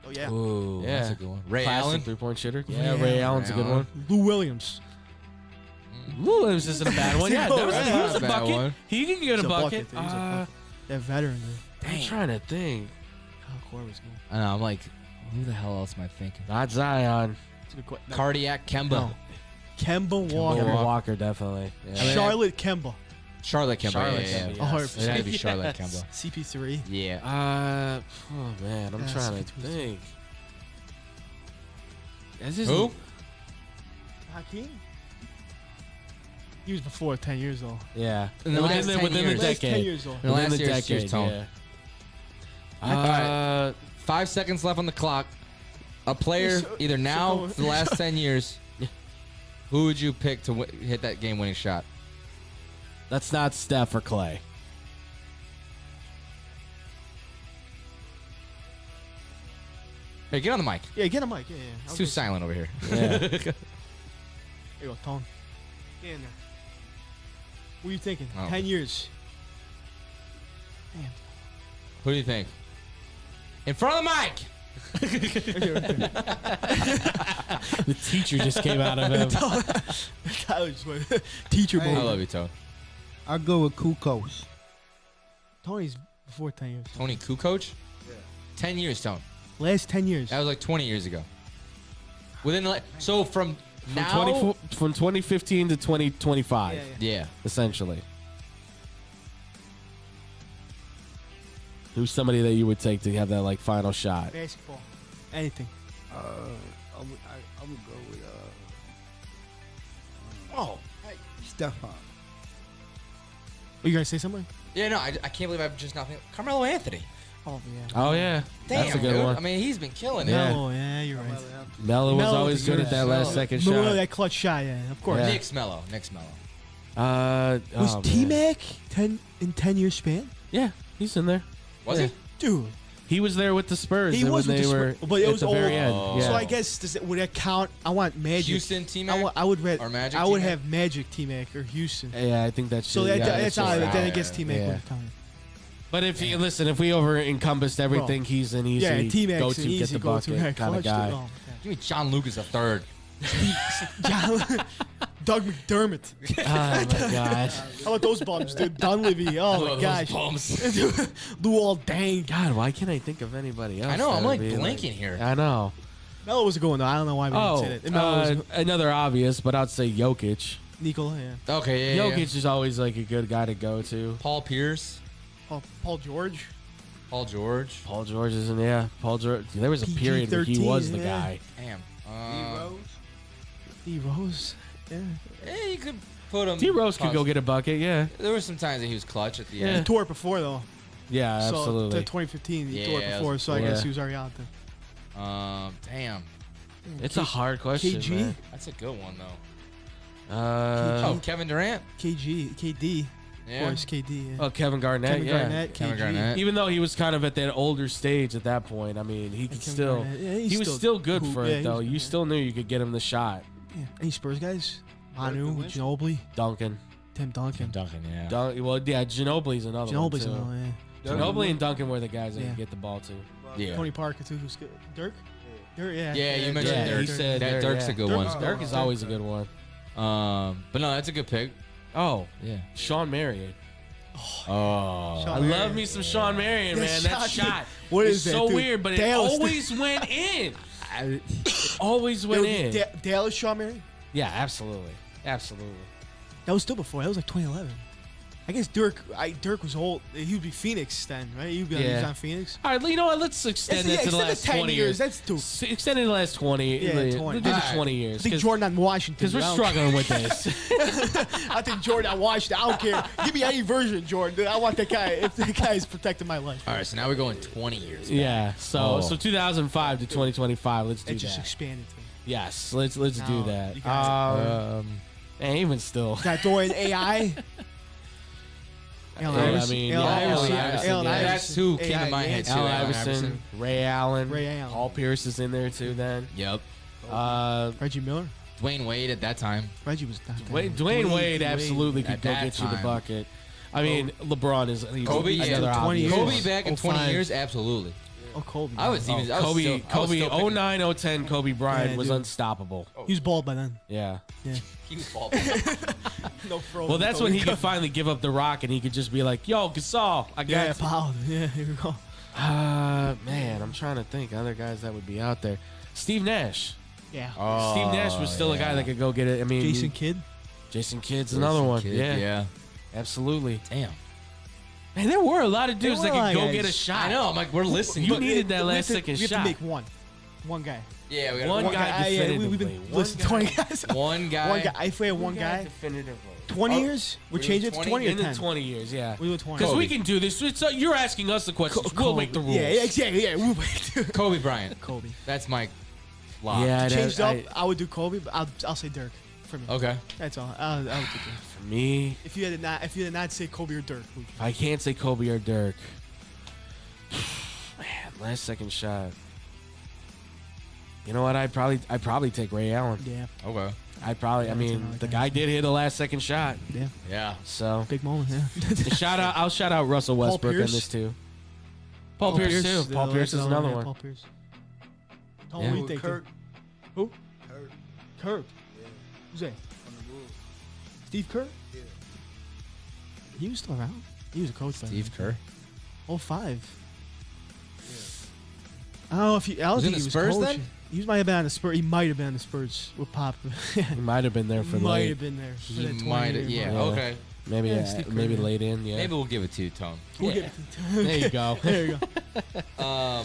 Oh, yeah. Ooh, Yeah. that's a good one. Ray Classic Allen. 3-point shooter. Yeah, Ray Allen's a good one. Lou Williams. Lou Williams isn't a bad one. Yeah, he was a bucket. one. He can get a bucket. That veteran, dude. I'm trying to think. Kyle Korver's good. I know. I'm like, who the hell else am I thinking? Not Zion. Cardiac Kemba. No. Kemba Walker. Kemba Walker, definitely. Yeah. Charlotte Kemba. Charlotte Kemba. Charlotte Yeah. Kemba, It had to be Charlotte Kemba. CP3. Yeah. Oh man, I'm trying to think. Who? Hakeem? He was before 10 years old. Yeah. In the last 10 within the years. Last 10 decade. years old. In the Within last the year's decade, Tone. yeah. 5 seconds left on the clock. A player, either now or for the last 10 years. Who would you pick to hit that game-winning shot? That's not Steph or Clay. Hey, get on the mic. Yeah, get a mic. Yeah. It's too silent over here. Yeah. Here you go, Tone. Get in there. What are you thinking? Oh. 10 years. Damn. Who do you think? In front of the mic. The teacher just came out of him. Teacher I mode. love you, Tone. I'll go with Kukos. Tony's before 10 years. Tony Kukoc? Yeah. 10 years, Tone. Last 10 years. That was like 20 years ago. So from now... From 2015 to 2025. Yeah. Essentially. Who's somebody that you would take to have that like final shot? Basketball. Anything. I'm gonna go with Stephon. Are you gonna say something? Yeah, no, I can't believe I've just not thinking. Carmelo Anthony. Oh, yeah. Oh yeah. Damn, That's a good dude. one. I mean, he's been killing it. Melo, yeah, you're right. Melo was always good at that last second shot. Melo, that clutch shot, yeah, of course. Yeah. Nick's Mello. Was T-Mac 10 year span? Yeah, he's in there. Was he? Dude. He was there with the Spurs. He was when with they the were Spurs, but it at was the all. very end. Yeah. So I guess would that count? I want Magic. Houston T-Mac? I would read. Or Magic I would T-Mac? have Magic T-Mac or Houston. Yeah, I think that's So that's not. Then it gets T-Mac with time. But if you listen, if we over encompassed everything, he's an easy T-Mac's go-to, an get easy the bucket go-to, kind of guy. Give me John Lucas a third. Doug McDermott. Oh my god. How about those bums, dude? Dunleavy. Oh my those gosh. bums. Luol Deng. God, why can't I think of anybody else? I know, I'm that like would be blanking here. I know. Melo was going though. I don't know why we didn't say that. And Melo was another obvious, but I'd say Jokic. Nikola, yeah. Okay, yeah. Jokic is always like a good guy to go to. Paul Pierce. Paul George. Paul George. Paul George isn't, yeah. Paul George. There was a period where he was the guy. Damn. D Rose. Yeah. Yeah, you could put him. D Rose could go get a bucket, yeah. There were some times that he was clutch at the He end. tore it before though. Yeah, So absolutely. to 2015, he tore it Yeah, before, so I guess he was already out there. Damn. It's a hard question, KG? man. That's a good one though. Kevin Durant. KD. Yeah. Of course, KD. Yeah. Oh, Kevin Garnett, Kevin Garnett. Even though he was kind of at that older stage at that point, I mean, he could still. Garnett. Yeah, he was still good for yeah, it, though. You still knew you could get him the shot. Yeah. Any Spurs guys? Manu, Ginobili, Duncan. Tim Duncan. Yeah. Well, yeah, Ginobili's another Ginobili's one, too. another, yeah. Ginobili and Duncan were the guys that Yeah. could get the ball to. Yeah. Tony Parker too. Who's good? Dirk. Dirk. Yeah. Yeah, you mentioned Dirk. He said that Dirk's a good one. Dirk is always a good one. But no, that's a good pick. Oh, Yeah. Sean Marion. Oh. I love me some Sean Marion, man. That shot. What is is that, so dude? weird, but Dallas- it always went in. Always went in. Dallas Shaw Marion. Yeah, absolutely. Absolutely. That was still before. That was like 2011. I guess Dirk was old. He would be Phoenix then, right? He was on Phoenix. All right, you know what? Let's extend that to the last 20 years. That's too. Extend it to the last 20. Yeah, 20. We'll do the 20 years. I think Jordan on Washington. Because we're struggling with this. I think Jordan on Washington. I don't care. Give me any version, Jordan. Dude, I want that guy. If that guy is protecting my life. All right, so now we're going 20 years back. Yeah, so 2005 to 2025. Let's do It that. just expanded. Yes, let's do that. And even still, got Dorian AI. Allen Iverson. That's who came to my head too. Allen Iverson, Ray Allen. Paul Pierce is in there too. Then. Yep. Reggie Miller. Dwayne Wade at that time. Reggie was not Dwayne Wade absolutely could go get you the bucket. I mean, LeBron is Kobe. Another 20 years. Kobe back in 20 years, absolutely. Oh, Kobe. Kobe 09, 010, Kobe Bryant was unstoppable. He was bald by then. Yeah. He was bald. No frozen. Well, that's when he could finally give up the rock and he could just be like, "Yo, Gasol, I got Yeah, you." Paul. Yeah, here we go. Man, I'm trying to think other guys that would be out there. Steve Nash. Yeah. Steve Nash was still a guy that could go get it. I mean, Jason Kidd. Jason Kidd's another one. Yeah. Absolutely. Damn. Man, there were a lot of dudes There that were could a lot go of get a guys. shot. I know. I'm like, we're listening. You needed that last We second have shot. to make one guy. Yeah, we got One guy definitively. We've been One listening to guy. 20 guys. One guy. If we had one guy. Definitively. 20 years? We're changing it to 20 or In the 10? 20 years, yeah. We do 20. Because we can do this. You're asking us the questions. We'll make the rules. Yeah, exactly. Yeah, we'll make Kobe Bryant. Kobe. That's my lock. Yeah, Changed up. I would do Kobe, but I'll say Dirk for me. Okay. That's all. I would do Dirk. For me, If you had to not say Kobe or Dirk, who would you? I can't say Kobe or Dirk. Man, last second shot. You know what? I'd probably take Ray Allen. Yeah. Okay. I mean, the guy did hit a last second shot. Yeah. Yeah. So Big moment. Yeah. I'll shout out Russell Westbrook in Pierce. this too. Paul Pierce too. Paul Pierce is another one. Paul Pierce. Tom, Yeah. what do you think? Kurt. Who? Kurt. Kurt. Yeah. Who's that? From the Bulls. Steve Kerr? Yeah. He was still around. He was a coach. Steve Kerr. 05. I don't know if he. I don't Was he think in he the was Spurs coaching. then? He might have been on the Spurs. He might have been on the Spurs with Pop. He might have been there for might late. have been there. For He that 20 might year have. Yeah. mark. Okay. Maybe Yeah, Steve Kerr, maybe yeah. late in. Yeah. Maybe we'll give it to you, Tone. We'll Yeah. get it. There you go. There you go.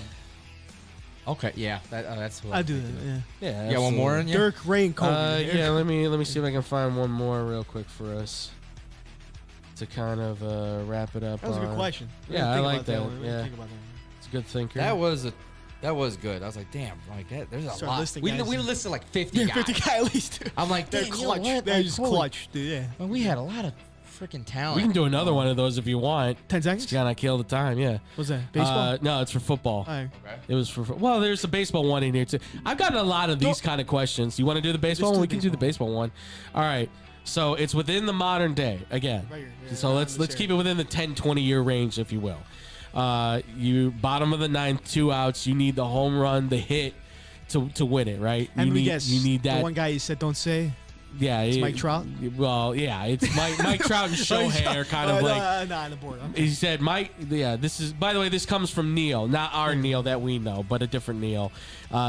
Okay. Yeah. That's who I I'm do thinking that. Yeah. Yeah. Yeah. One more in you. Dirk, Ray, and Kobe. Yeah, let me see if I can find one more real quick for us to kind of wrap it up. That was a good on. question. Yeah, I like that. one. Yeah, Think about that. it's a good thinker. That was good. I was like, damn, like that. There's a Start lot. listing We guys. listed like 50 Yeah, guys. 50 guys at least. I'm like, They're damn, you know clutch. what? They're Like, just holy- clutch, dude. Yeah. Well, we had a lot of freaking talent. we can do another one of those if you want. 10 seconds? It's gonna kill the time. Yeah. What's that? Baseball? No, it's for football. All right. It was for well. There's a baseball one in here too. I've gotten a lot of these kind of questions. You want to do the baseball Just one? do We can do the baseball. baseball one. All right. So it's within the modern day again. Right here. Yeah, So let's keep it within the 10, 20 year range, if you will. You bottom of the ninth, 2 outs. You need the home run, the hit to win it, right? And You we need guess you need that. The one guy you said don't say. Yeah, It's Mike Trout? Well, yeah, it's Mike Trout and Shohei are kind of like. No, on the board. Okay. He said, Mike, yeah, this is, by the way, this comes from Neil, not our Neil that we know, but a different Neil.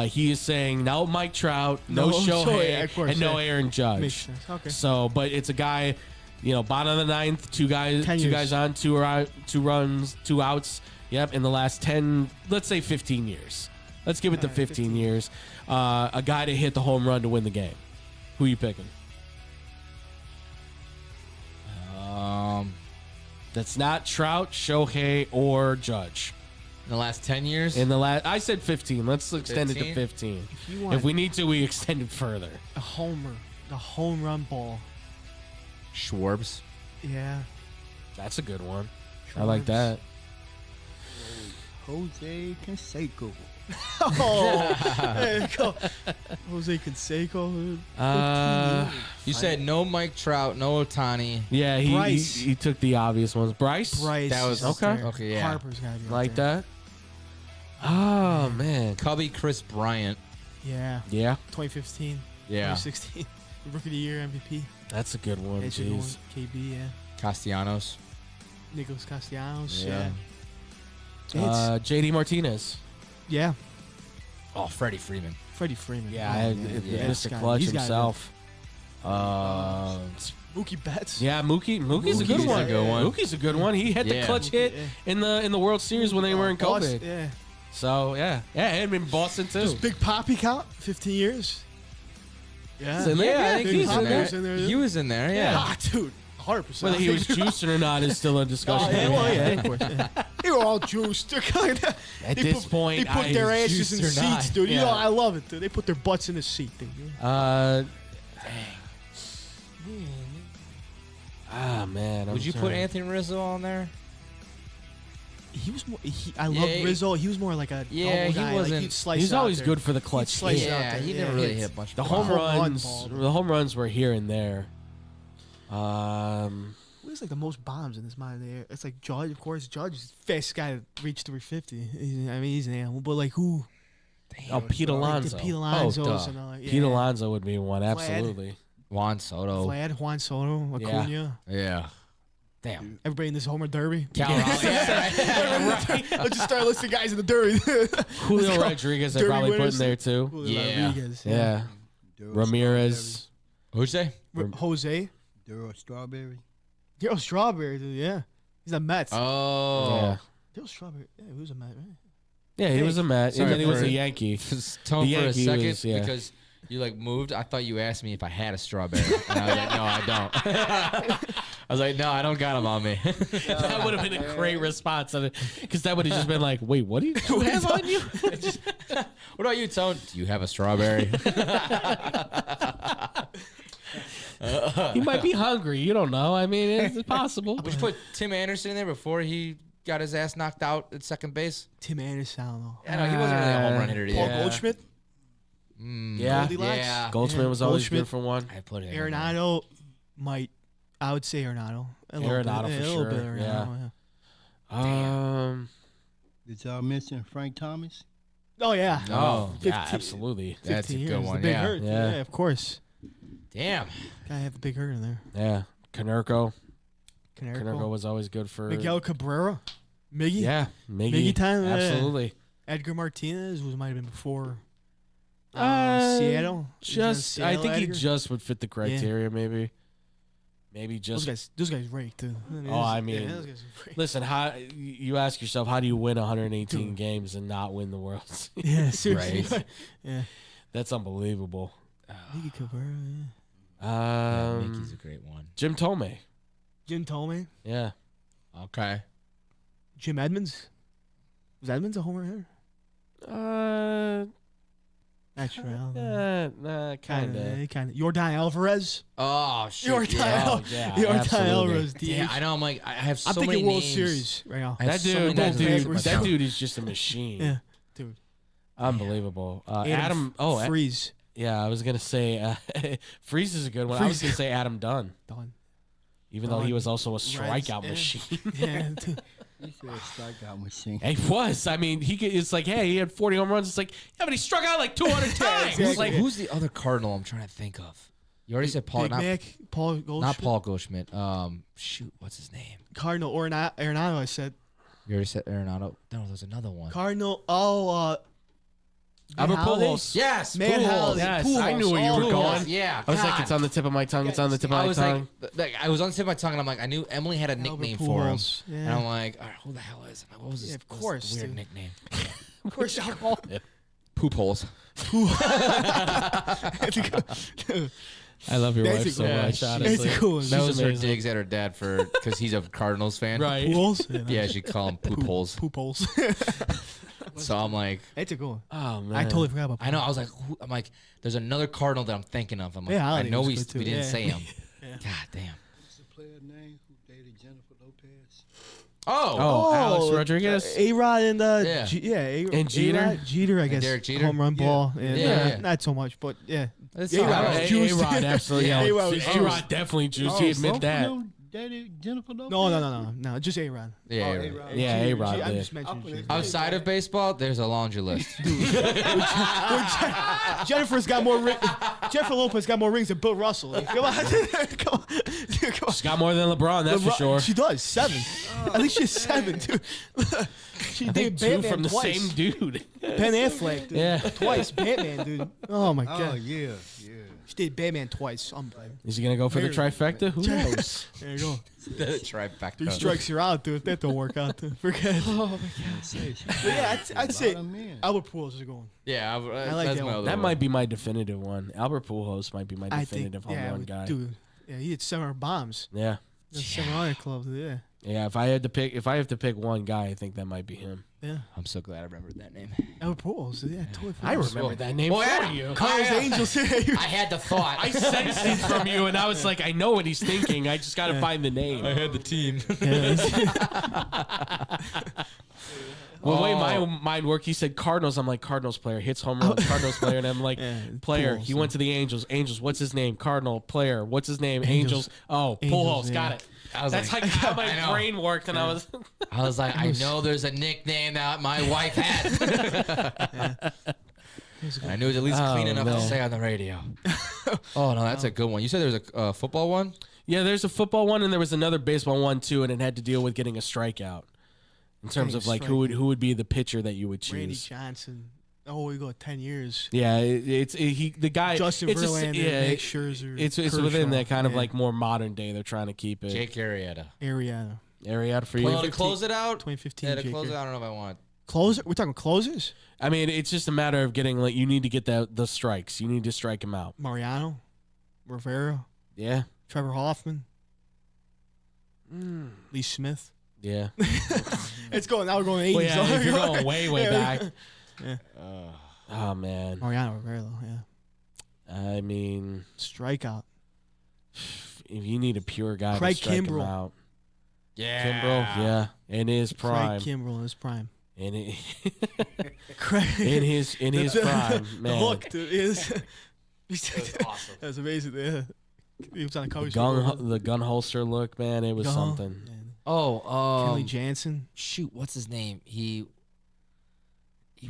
He is saying, no Mike Trout, no No Shohei, Shohei, of course, and no yeah. Aaron Judge. Makes sense. Okay. So, but it's a guy, bottom of the ninth, 2 guys, 10 2 years. guys on, 2 runs, 2 outs. Yep, in the last 10, let's say 15 years. Let's give it to 15 years. A guy to hit the home run to win the game. Who you picking? That's not Trout, Shohei, or Judge. In the last 10 years? I said 15. Let's extend it to 15? 15. If you want If we need to, we extend it further. a homer, the home run ball. Schwarbs. Yeah. That's a good one. I like that. Jose Canseco. Oh, there you go. Jose Canseco. You said no Mike Trout, no Otani. Yeah, Bryce. he took the obvious ones. Bryce? Bryce. That was is up okay. there. Okay, yeah. Harper's gotta be up Like there. that? Oh, man. Cubby Chris Bryant. Yeah. Yeah, 2015. Yeah. 2016. Rookie of the Year MVP. that's a good one. Edge of the one, Jeez. KB. Yeah. Castellanos. Nicholas Castellanos. Yeah. Yeah. JD Martinez. Yeah. Oh, Freddie Freeman. Freddie Freeman. Yeah, Oh, Mr. this guy, Clutch he's gotta himself. Mookie Betts. Yeah, Mookie's a good one. Mookie's a good one. He had the clutch hit in the World Series when they were in COVID. Yeah. So and in Boston too. Does Big Papi count? 15 years. Yeah, I think Big he's in Papi there. He was in there. Yeah, Ah, dude, 100%. Whether he was juicing or not is still a discussion. Of course. Yeah. They were all juiced. They're kind of, At this point, they put their asses in juiced or not. seats, dude. You Yeah. know, I love it, dude. They put their butts in the seat, dude. Man. Would you put Anthony Rizzo on there? He was more. I love Rizzo. He was more like a Yeah, he guy. wasn't. Like he'd slice He's out always there. good for the clutch. He'd slice hit. out Yeah, there. he Yeah, never really hits. hit much. The ball. home runs. The home runs were here and there. Who has like the most bombs in this mind there? It's like Judge, of course. Judge is the fastest guy to reach 350. He's an animal. But like who? Pete Alonso. Pete Alonso's duh. and all that. Pete Alonso would be one. Absolutely. Juan Soto. Vlad, Juan Soto, Acuna. Yeah. Damn. Everybody in this Homer Derby. Cal Raleigh. Let's just start listing guys in the Derby. Julio Rodriguez, I Derby probably put winners. in there too. Julio Yeah. Rodriguez. Yeah. Ramirez. Who'd you say? Jose. Daryl Strawberry. Daryl Strawberry, dude. Yeah. He's a Mets. Oh. Daryl Strawberry. Yeah, he was a Met, right? Yeah, he was a Met, and then he was a Yankee. Tone The for a Yankee second was, yeah. because you like moved. I thought you asked me if I had a strawberry, and I was like, no, I don't. I was like, no, I don't got them on me. That would have been a great response, because that would have just been like, "Wait, what do you have on you?" What about you, Tone? Do you have a strawberry? He might be hungry. You don't know. I mean, it's possible. Would you put Tim Anderson in there before he got his ass knocked out at second base? Tim Anderson, I don't know. Yeah, no, he wasn't really a home run hitter. Paul either. Goldschmidt. Yeah, Goldilocks? Yeah. Goldschmidt was always Goldschmidt. good for one. I put it. Arenado might. I would say Arenado. A little bit, Arenado for a little sure, bit of Arenado, yeah. Did y'all mention Frank Thomas? Oh yeah. Oh, 15 yeah, absolutely. That's a 15 good years, one. The big Yeah. hurt. Yeah. Yeah, of course. Damn. Gotta have the big hurt in there. Yeah, Konerko. Konerko. Konerko was always good for Miguel Cabrera. Miggy. Yeah, Miggy time. Absolutely. Edgar Martinez was might have been before. Uh, Seattle. Just, I think he just would fit the criteria. Maybe Those just. guys raked too. Oh, I mean, yeah, those guys raked. listen. How you ask yourself, how do you win 118 games and not win the World Series? Yeah, seriously. Right. Yeah. That's unbelievable. Miggy Cabrera. Yeah. Yeah, Mickey's a great one. Jim Tomei. Jim Tomei. Yeah. Okay. Jim Edmonds. Was Edmonds a homer hitter? Actually, kind of. Kind of. Jordan Alvarez. Oh shit. Jordan absolutely. Alvarez. DH. Yeah, I know. I'm like, I have so I'm many thinking World names. Series right now. I have That so many dude, that names dude, backwards. that dude is just a machine. Yeah, dude. Unbelievable. Adam. Oh, Freeze. yeah. I was gonna say Freeze is a good one. I was Freeze. gonna say Adam Dunn, Done. even though he was also a Reds, strikeout yeah. machine. Yeah. Dude. He said strikeout machine. He was. I mean, it's like, hey, he had 40 home runs. It's like, yeah, but he struck out like 200 times. exactly. Like, Who's the other Cardinal I'm trying to think of? You already said Paul. Big Not, Mac. Paul Goldschmidt. not Paul Goldschmidt. Shoot, what's his name? Cardinal or Arenado. I said You already said Arenado. No, there's another one. Cardinal. Oh. Albert Holiday? Pujols. Yes, Man Pujols. Holiday. Yes, Pujols. I knew where you were Oh, going. Yeah, I was like, God. it's on the tip of my tongue. It's on the tip of I my was tongue. like, I was on the tip of my tongue, and I'm like, I knew Emily had a nickname for him, Pujols, yeah. and I'm like, all right, who the hell is it? What was his? Yeah, of what was course, the weird dude. nickname? Of course, y'all call. Poop holes. I love your That's wife a so good much, one. honestly. That's a cool one. That She's was her amazing. digs at her dad because he's a Cardinals fan. Right. Pools? Yeah, she called him poop holes. Poop holes. So I'm like, That's a good one. Oh, man. I totally forgot about. I know. I was like, I'm like, there's another Cardinal that I'm thinking of. I'm like, Yeah, I Holiday know was we good too. didn't Yeah. say him. Yeah. God damn. What's the player name who dated Jennifer Lopez? Oh, Alex Rodriguez. A-Rod and Yeah. And Jeter? A-Rod, Jeter, I guess. Derek Jeter? Home run ball. Yeah. Yeah. Not so much, but yeah. That's A-Rod all right. was juiced. A-Rod, absolutely. Yeah, A-Rod was A-Rod juiced. definitely juiced. He admit both that. of them dated Jennifer Lopez? No. Just A-Rod. Yeah. Oh, right. A-Rod. Yeah, A-Rod I'm did. just mentioning Jeter. Outside of baseball, there's a laundry list. Jennifer's got more Jennifer Lopez got more rings than Bill Russell. Come on. Come on. She's got more than LeBron, that's for sure. She does. 7. I think she's 7, dude. She I think did 2 Batman from the twice. same dude. Ben Affleck, dude. Yeah. Twice. Batman, dude. Oh, my God. Oh, yeah. She did Batman twice. Unbelievable. Is he gonna go for the trifecta? Who knows? There you go. The trifecta. 3 strikes, you're out, dude. If that don't work out, dude. Forget it. Oh my God. But yeah, I'd say Albert Pujols is going. Yeah, I like that's that my one. other That one. might be my definitive one. Albert Pujols might be my I think, definitive home run guy. dude. Yeah, he hit 700 bombs. Yeah. 700 clubs. Yeah. Yeah, if I have to pick one guy, I think that might be him. Yeah. I'm so glad I remembered that name. Albert Pujols. Yeah, totally. I remember that name Well, for yeah. you. Carlos Angels. I had the thought. I sensed it from you, and I was like, I know what he's thinking. I just got to find the name. I had the team. Well, the way my mind worked, he said Cardinals. I'm like, Cardinals player, hits home runs, Cardinals player. And I'm like, player. He went to the Angels. Angels, what's his name? Cardinal player. What's his name? Angels. Oh, Pujols. Got it. That's like how my brain worked, and I was like, I know there's a nickname that my wife had. And I knew it was at least clean enough to say on the radio. Oh, no, that's a good one. You said there was a football one? Yeah, there's a football one, and there was another baseball one, too, and it had to deal with getting a strikeout. In terms of, like, who would be the pitcher that you would choose. Randy Johnson. Oh, we go 10 years. Yeah, the guy Justin Verlander, Max Scherzer, It's Kershaw. within that kind of like more modern day. They're trying to keep it. Jake Arrieta. Arrieta for you. Well, to close it out. 2015. Yeah, to close it out. I don't know if I want. Closer? We're talking closers? I mean, it's just a matter of getting like you need to get the strikes. You need to strike him out. Mariano, Rivera. Yeah. Trevor Hoffman. Lee Smith. Yeah. It's going. Now we're going 80s. Well, yeah, if you're going way back. Yeah. Oh man. Mariano Rivera, though. Yeah. I mean, strikeout. If you need a pure guy Craig to strike him Kimbrell. out. Yeah. Kimbrell, yeah, in his prime. Craig Kimbrell in his prime. In his The- prime, the man. hook, dude, is. That's awesome. That was amazing. Yeah. He was on the cover. The gun holster look, man, it was something. Oh, Kelly Jansen. Shoot, what's his name? He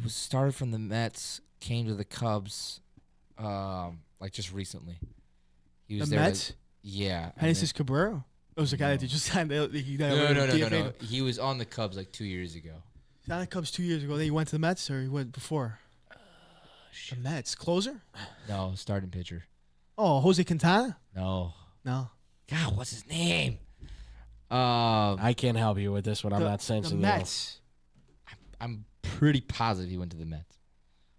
was started from the Mets, came to the Cubs, like just recently. He was The there. Mets? Yeah. Genesis Cabrera. It was the guy that just signed. No. He was on the Cubs like 2 years ago. He signed the Cubs 2 years ago. Then he went to the Mets, or he went before? The Mets. Closer? No, starting pitcher. Oh, Jose Quintana? No. No. God, what's his name? I can't help you with this one. I'm not sensing the you. Mets. I'm pretty positive he went to the Mets.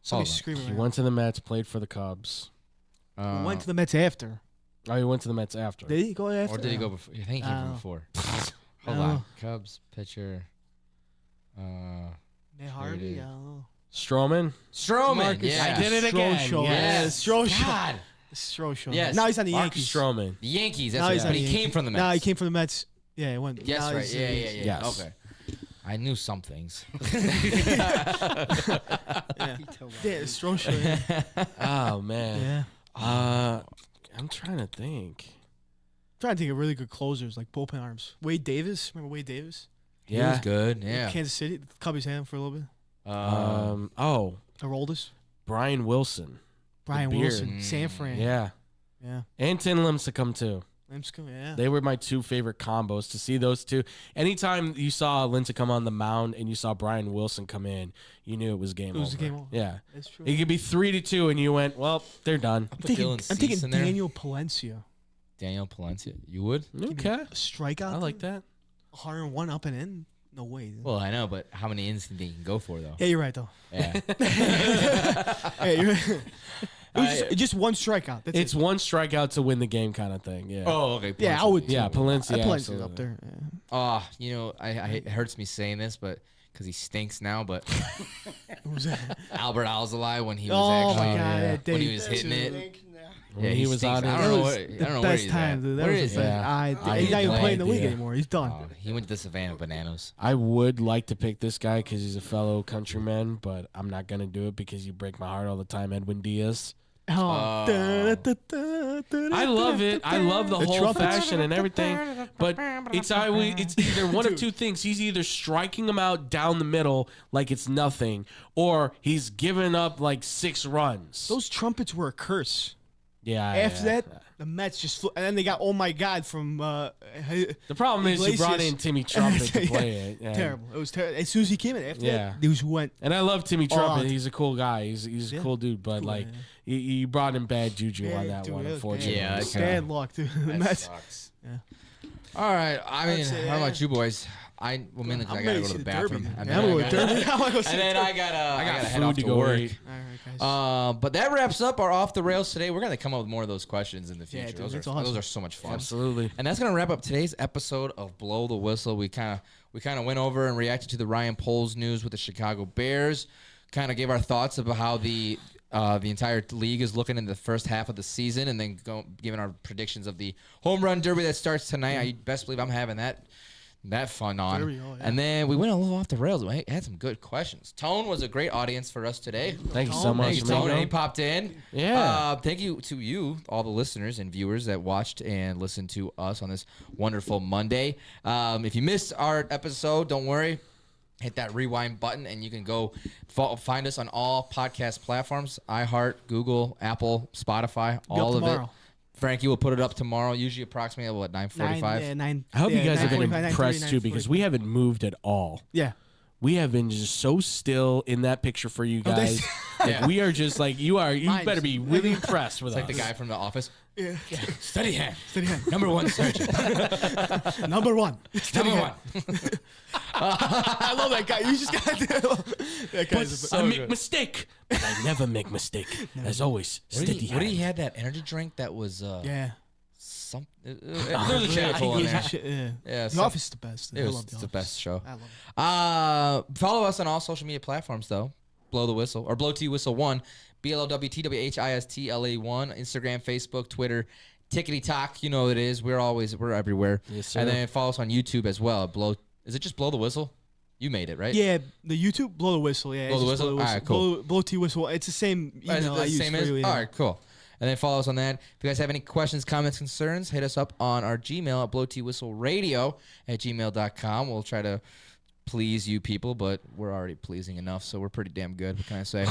Somebody's screaming. He went to the Mets, played for the Cubs. He went to the Mets after. Oh, he went to the Mets after. Did he go after? Or did he go before? I think he went before. Hold on. Cubs pitcher. Matt Harvey? I don't know. Stroman? Stroman. Yeah. I did it again. Yes. God. Stroman. Yes. Now he's on the Marcus Yankees. Stroman. The Yankees. That's Now right. he's on But the he Yankees. came from the Mets. No, he came from the Mets. Yeah, he went. Yes, now right. he's Yeah. Yes. Okay. I knew some things. Yeah, Stroman. Oh, man. Yeah. I'm trying to think. Trying to think of really good closers, like bullpen arms. Wade Davis. Remember Wade Davis? He was good. Yeah. Kansas City. The Cubbies had him for a little bit. Aroldis. Brian Wilson. Brian The beard. Wilson. San Fran. Yeah. Yeah. And Tin Lincecum, too. Lincecum, yeah. They were my two favorite combos to see those two. Anytime you saw Lincecum on the mound and you saw Brian Wilson come in, you knew it was game over. It was game over. Yeah. That's true. It could be 3-2 and you went, well, they're done. I'm thinking Daniel Palencia. Daniel Palencia. You would? Okay. A strikeout. I like that. 101 up and in. No way. Dude. Well, I know, but how many innings do you think you can go for, though? Yeah, you're right, though. Yeah. Hey, you're right. It was just one strikeout. That's It's it. one strikeout to win the game kind of thing. Yeah. Oh, okay. Yeah, I would. Yeah, Palencia. Palencia's absolutely. up there. Yeah. Oh, you know, it hurts me saying this, but because he stinks now, but Who's that? Albert Alzolay when he was Oh actually my God! Yeah, when he Dave, was hitting it. When Yeah, he was stinks. on I it. don't know That what. was I don't the know where best he's time, at. dude. That Where was is the he? best. He's not even playing in the league idea. anymore. He's done. Oh, he went to the Savannah Bananas. I would like to pick this guy because he's a fellow countryman, but I'm not going to do it because you break my heart all the time, Edwin Diaz. Oh. I love it. I love the whole trumpets. fashion and everything, but it's either one of two things. He's either striking him out down the middle like it's nothing, or he's giving up like 6 runs. Those trumpets were a curse. Yeah. After that, the Mets just flew. And then they got Oh My God from The problem is you brought in Timmy Trumpet to play it. Yeah. Terrible. It was terrible. As soon as he came in, after Yeah. that, dudes went. And I love Timmy all Trumpet. out. He's a cool guy. He's a cool dude. But, like, you brought in bad juju on that one, unfortunately. Yeah, bad luck, dude. The That Mets. sucks. Yeah. All right. I mean, say, how about you boys? Mainly 'cause I gotta go to the bathroom. I'm gonna go to Derby. I'm gonna go see And then the I gotta head food off to to go work. eat. All right, guys. But that wraps up our Off the Rails today. We're gonna come up with more of those questions in the Yeah, future. dude, those it's are awesome. so much fun. Absolutely. And that's gonna wrap up today's episode of Blow the Whistle. We kind of went over and reacted to the Ryan Poles news with the Chicago Bears. Kind of gave our thoughts about how the entire league is looking in the first half of the season, and then giving our predictions of the home run derby that starts tonight. I best believe I'm having that fun on. Derby, oh, yeah. And then we went a little off the rails. We had some good questions. Tone was a great audience for us today. Thank you so much, Thank you, Tone. man. He popped in. Yeah. Thank you to you, all the listeners and viewers that watched and listened to us on this wonderful Monday. If you missed our episode, don't worry. Hit that rewind button, and you can go find us on all podcast platforms: iHeart, Google, Apple, Spotify, all of it. tomorrow. Frankie will put it up tomorrow, usually approximately at 9:45. 9. I hope you guys have been 9:45, impressed, too, because we haven't moved at all. Yeah. We have been just so still in that picture for you guys. Yeah. We are just like, you Mine's- better be really impressed with It's us. like the guy from The Office. Yeah. Steady hand. Steady hand. Number one surgeon. Number one. Steady Number hand. one. I love that guy. You just got that guy's I make mistake, but I never make mistake. As always, What steady did hand. he had that energy drink that was yeah. some there's a chapel in there. Yeah, The Office is the best. I It was love The the Office. best show. I love it. Follow us on all social media platforms though. Blow the Whistle or Blow T Whistle 1, BLOWTWHISTLA1, Instagram, Facebook, Twitter, Tickety Talk. You know what it is. We're everywhere. Yes, sir. And then follow us on YouTube as well. Is it just Blow the Whistle? You made it, right? Yeah, the YouTube Blow the Whistle. Yeah, Blow it's the just Whistle? All right, cool. Blow T Whistle. It's the same Is it email the I use same for as? you. Yeah. All right, cool. And then follow us on that. If you guys have any questions, comments, concerns, hit us up on our Gmail at blowtwhistleradio@gmail.com. We'll try to please you people, but we're already pleasing enough, so we're pretty damn good. What can I say?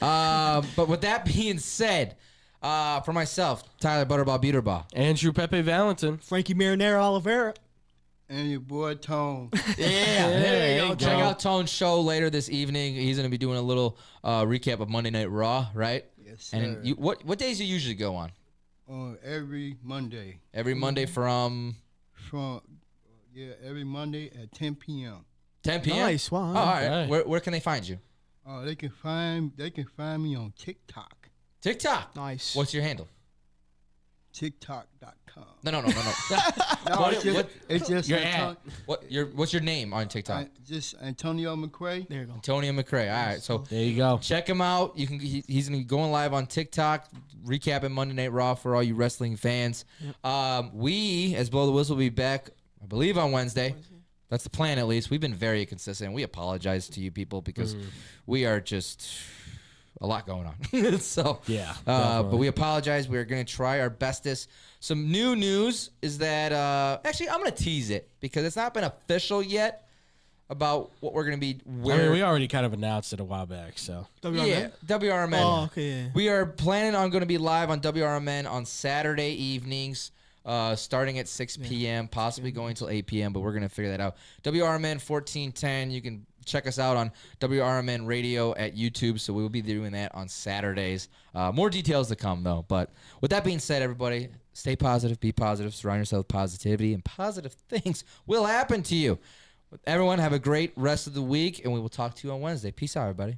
But with that being said, for myself, Tyler Butterball Buterbaugh, Andrew Pepe Valentin, Frankie Marinara Oliveira, and your boy Tone. Yeah, there you go. go. Check out Tone's show later this evening. He's going to be doing a little recap of Monday Night Raw, right? Yes, sir. And what days do you usually go on? Every Monday. Every Monday from Every Monday at 10 p.m. 10 p.m. Nice, wow. Oh, all right. Right. Where can they find you? They can find me on TikTok. TikTok. Nice. What's your handle? TikTok.com. No. No, What- it's just Your Anton- What's your name on TikTok? just Antonio McQuay. There you go. Antonio McCrae. All right, so There you go. check him out. He's gonna be going live on TikTok, recapping Monday Night Raw for all you wrestling fans. We, as Blow the Whistle, will be back, I believe, on Wednesday. That's the plan, at least. We've been very consistent. We apologize to you people because we are just a lot going on. So Yeah, but we apologize. We're gonna try our bestest. Some new news is that actually I'm gonna tease it because it's not been official yet about what we're gonna be wearing. I mean, we already kind of announced it a while back, so. Yeah, WRMN. Oh, okay. Yeah. We are planning on going to be live on WRMN on Saturday evenings, starting at 6 p.m., possibly going till 8 p.m., but we're going to figure that out. WRMN 1410. You can check us out on WRMN Radio at YouTube, so we will be doing that on Saturdays. More details to come, though. But with that being said, everybody, stay positive, be positive, surround yourself with positivity, and positive things will happen to you. Everyone, have a great rest of the week, and we will talk to you on Wednesday. Peace out, everybody.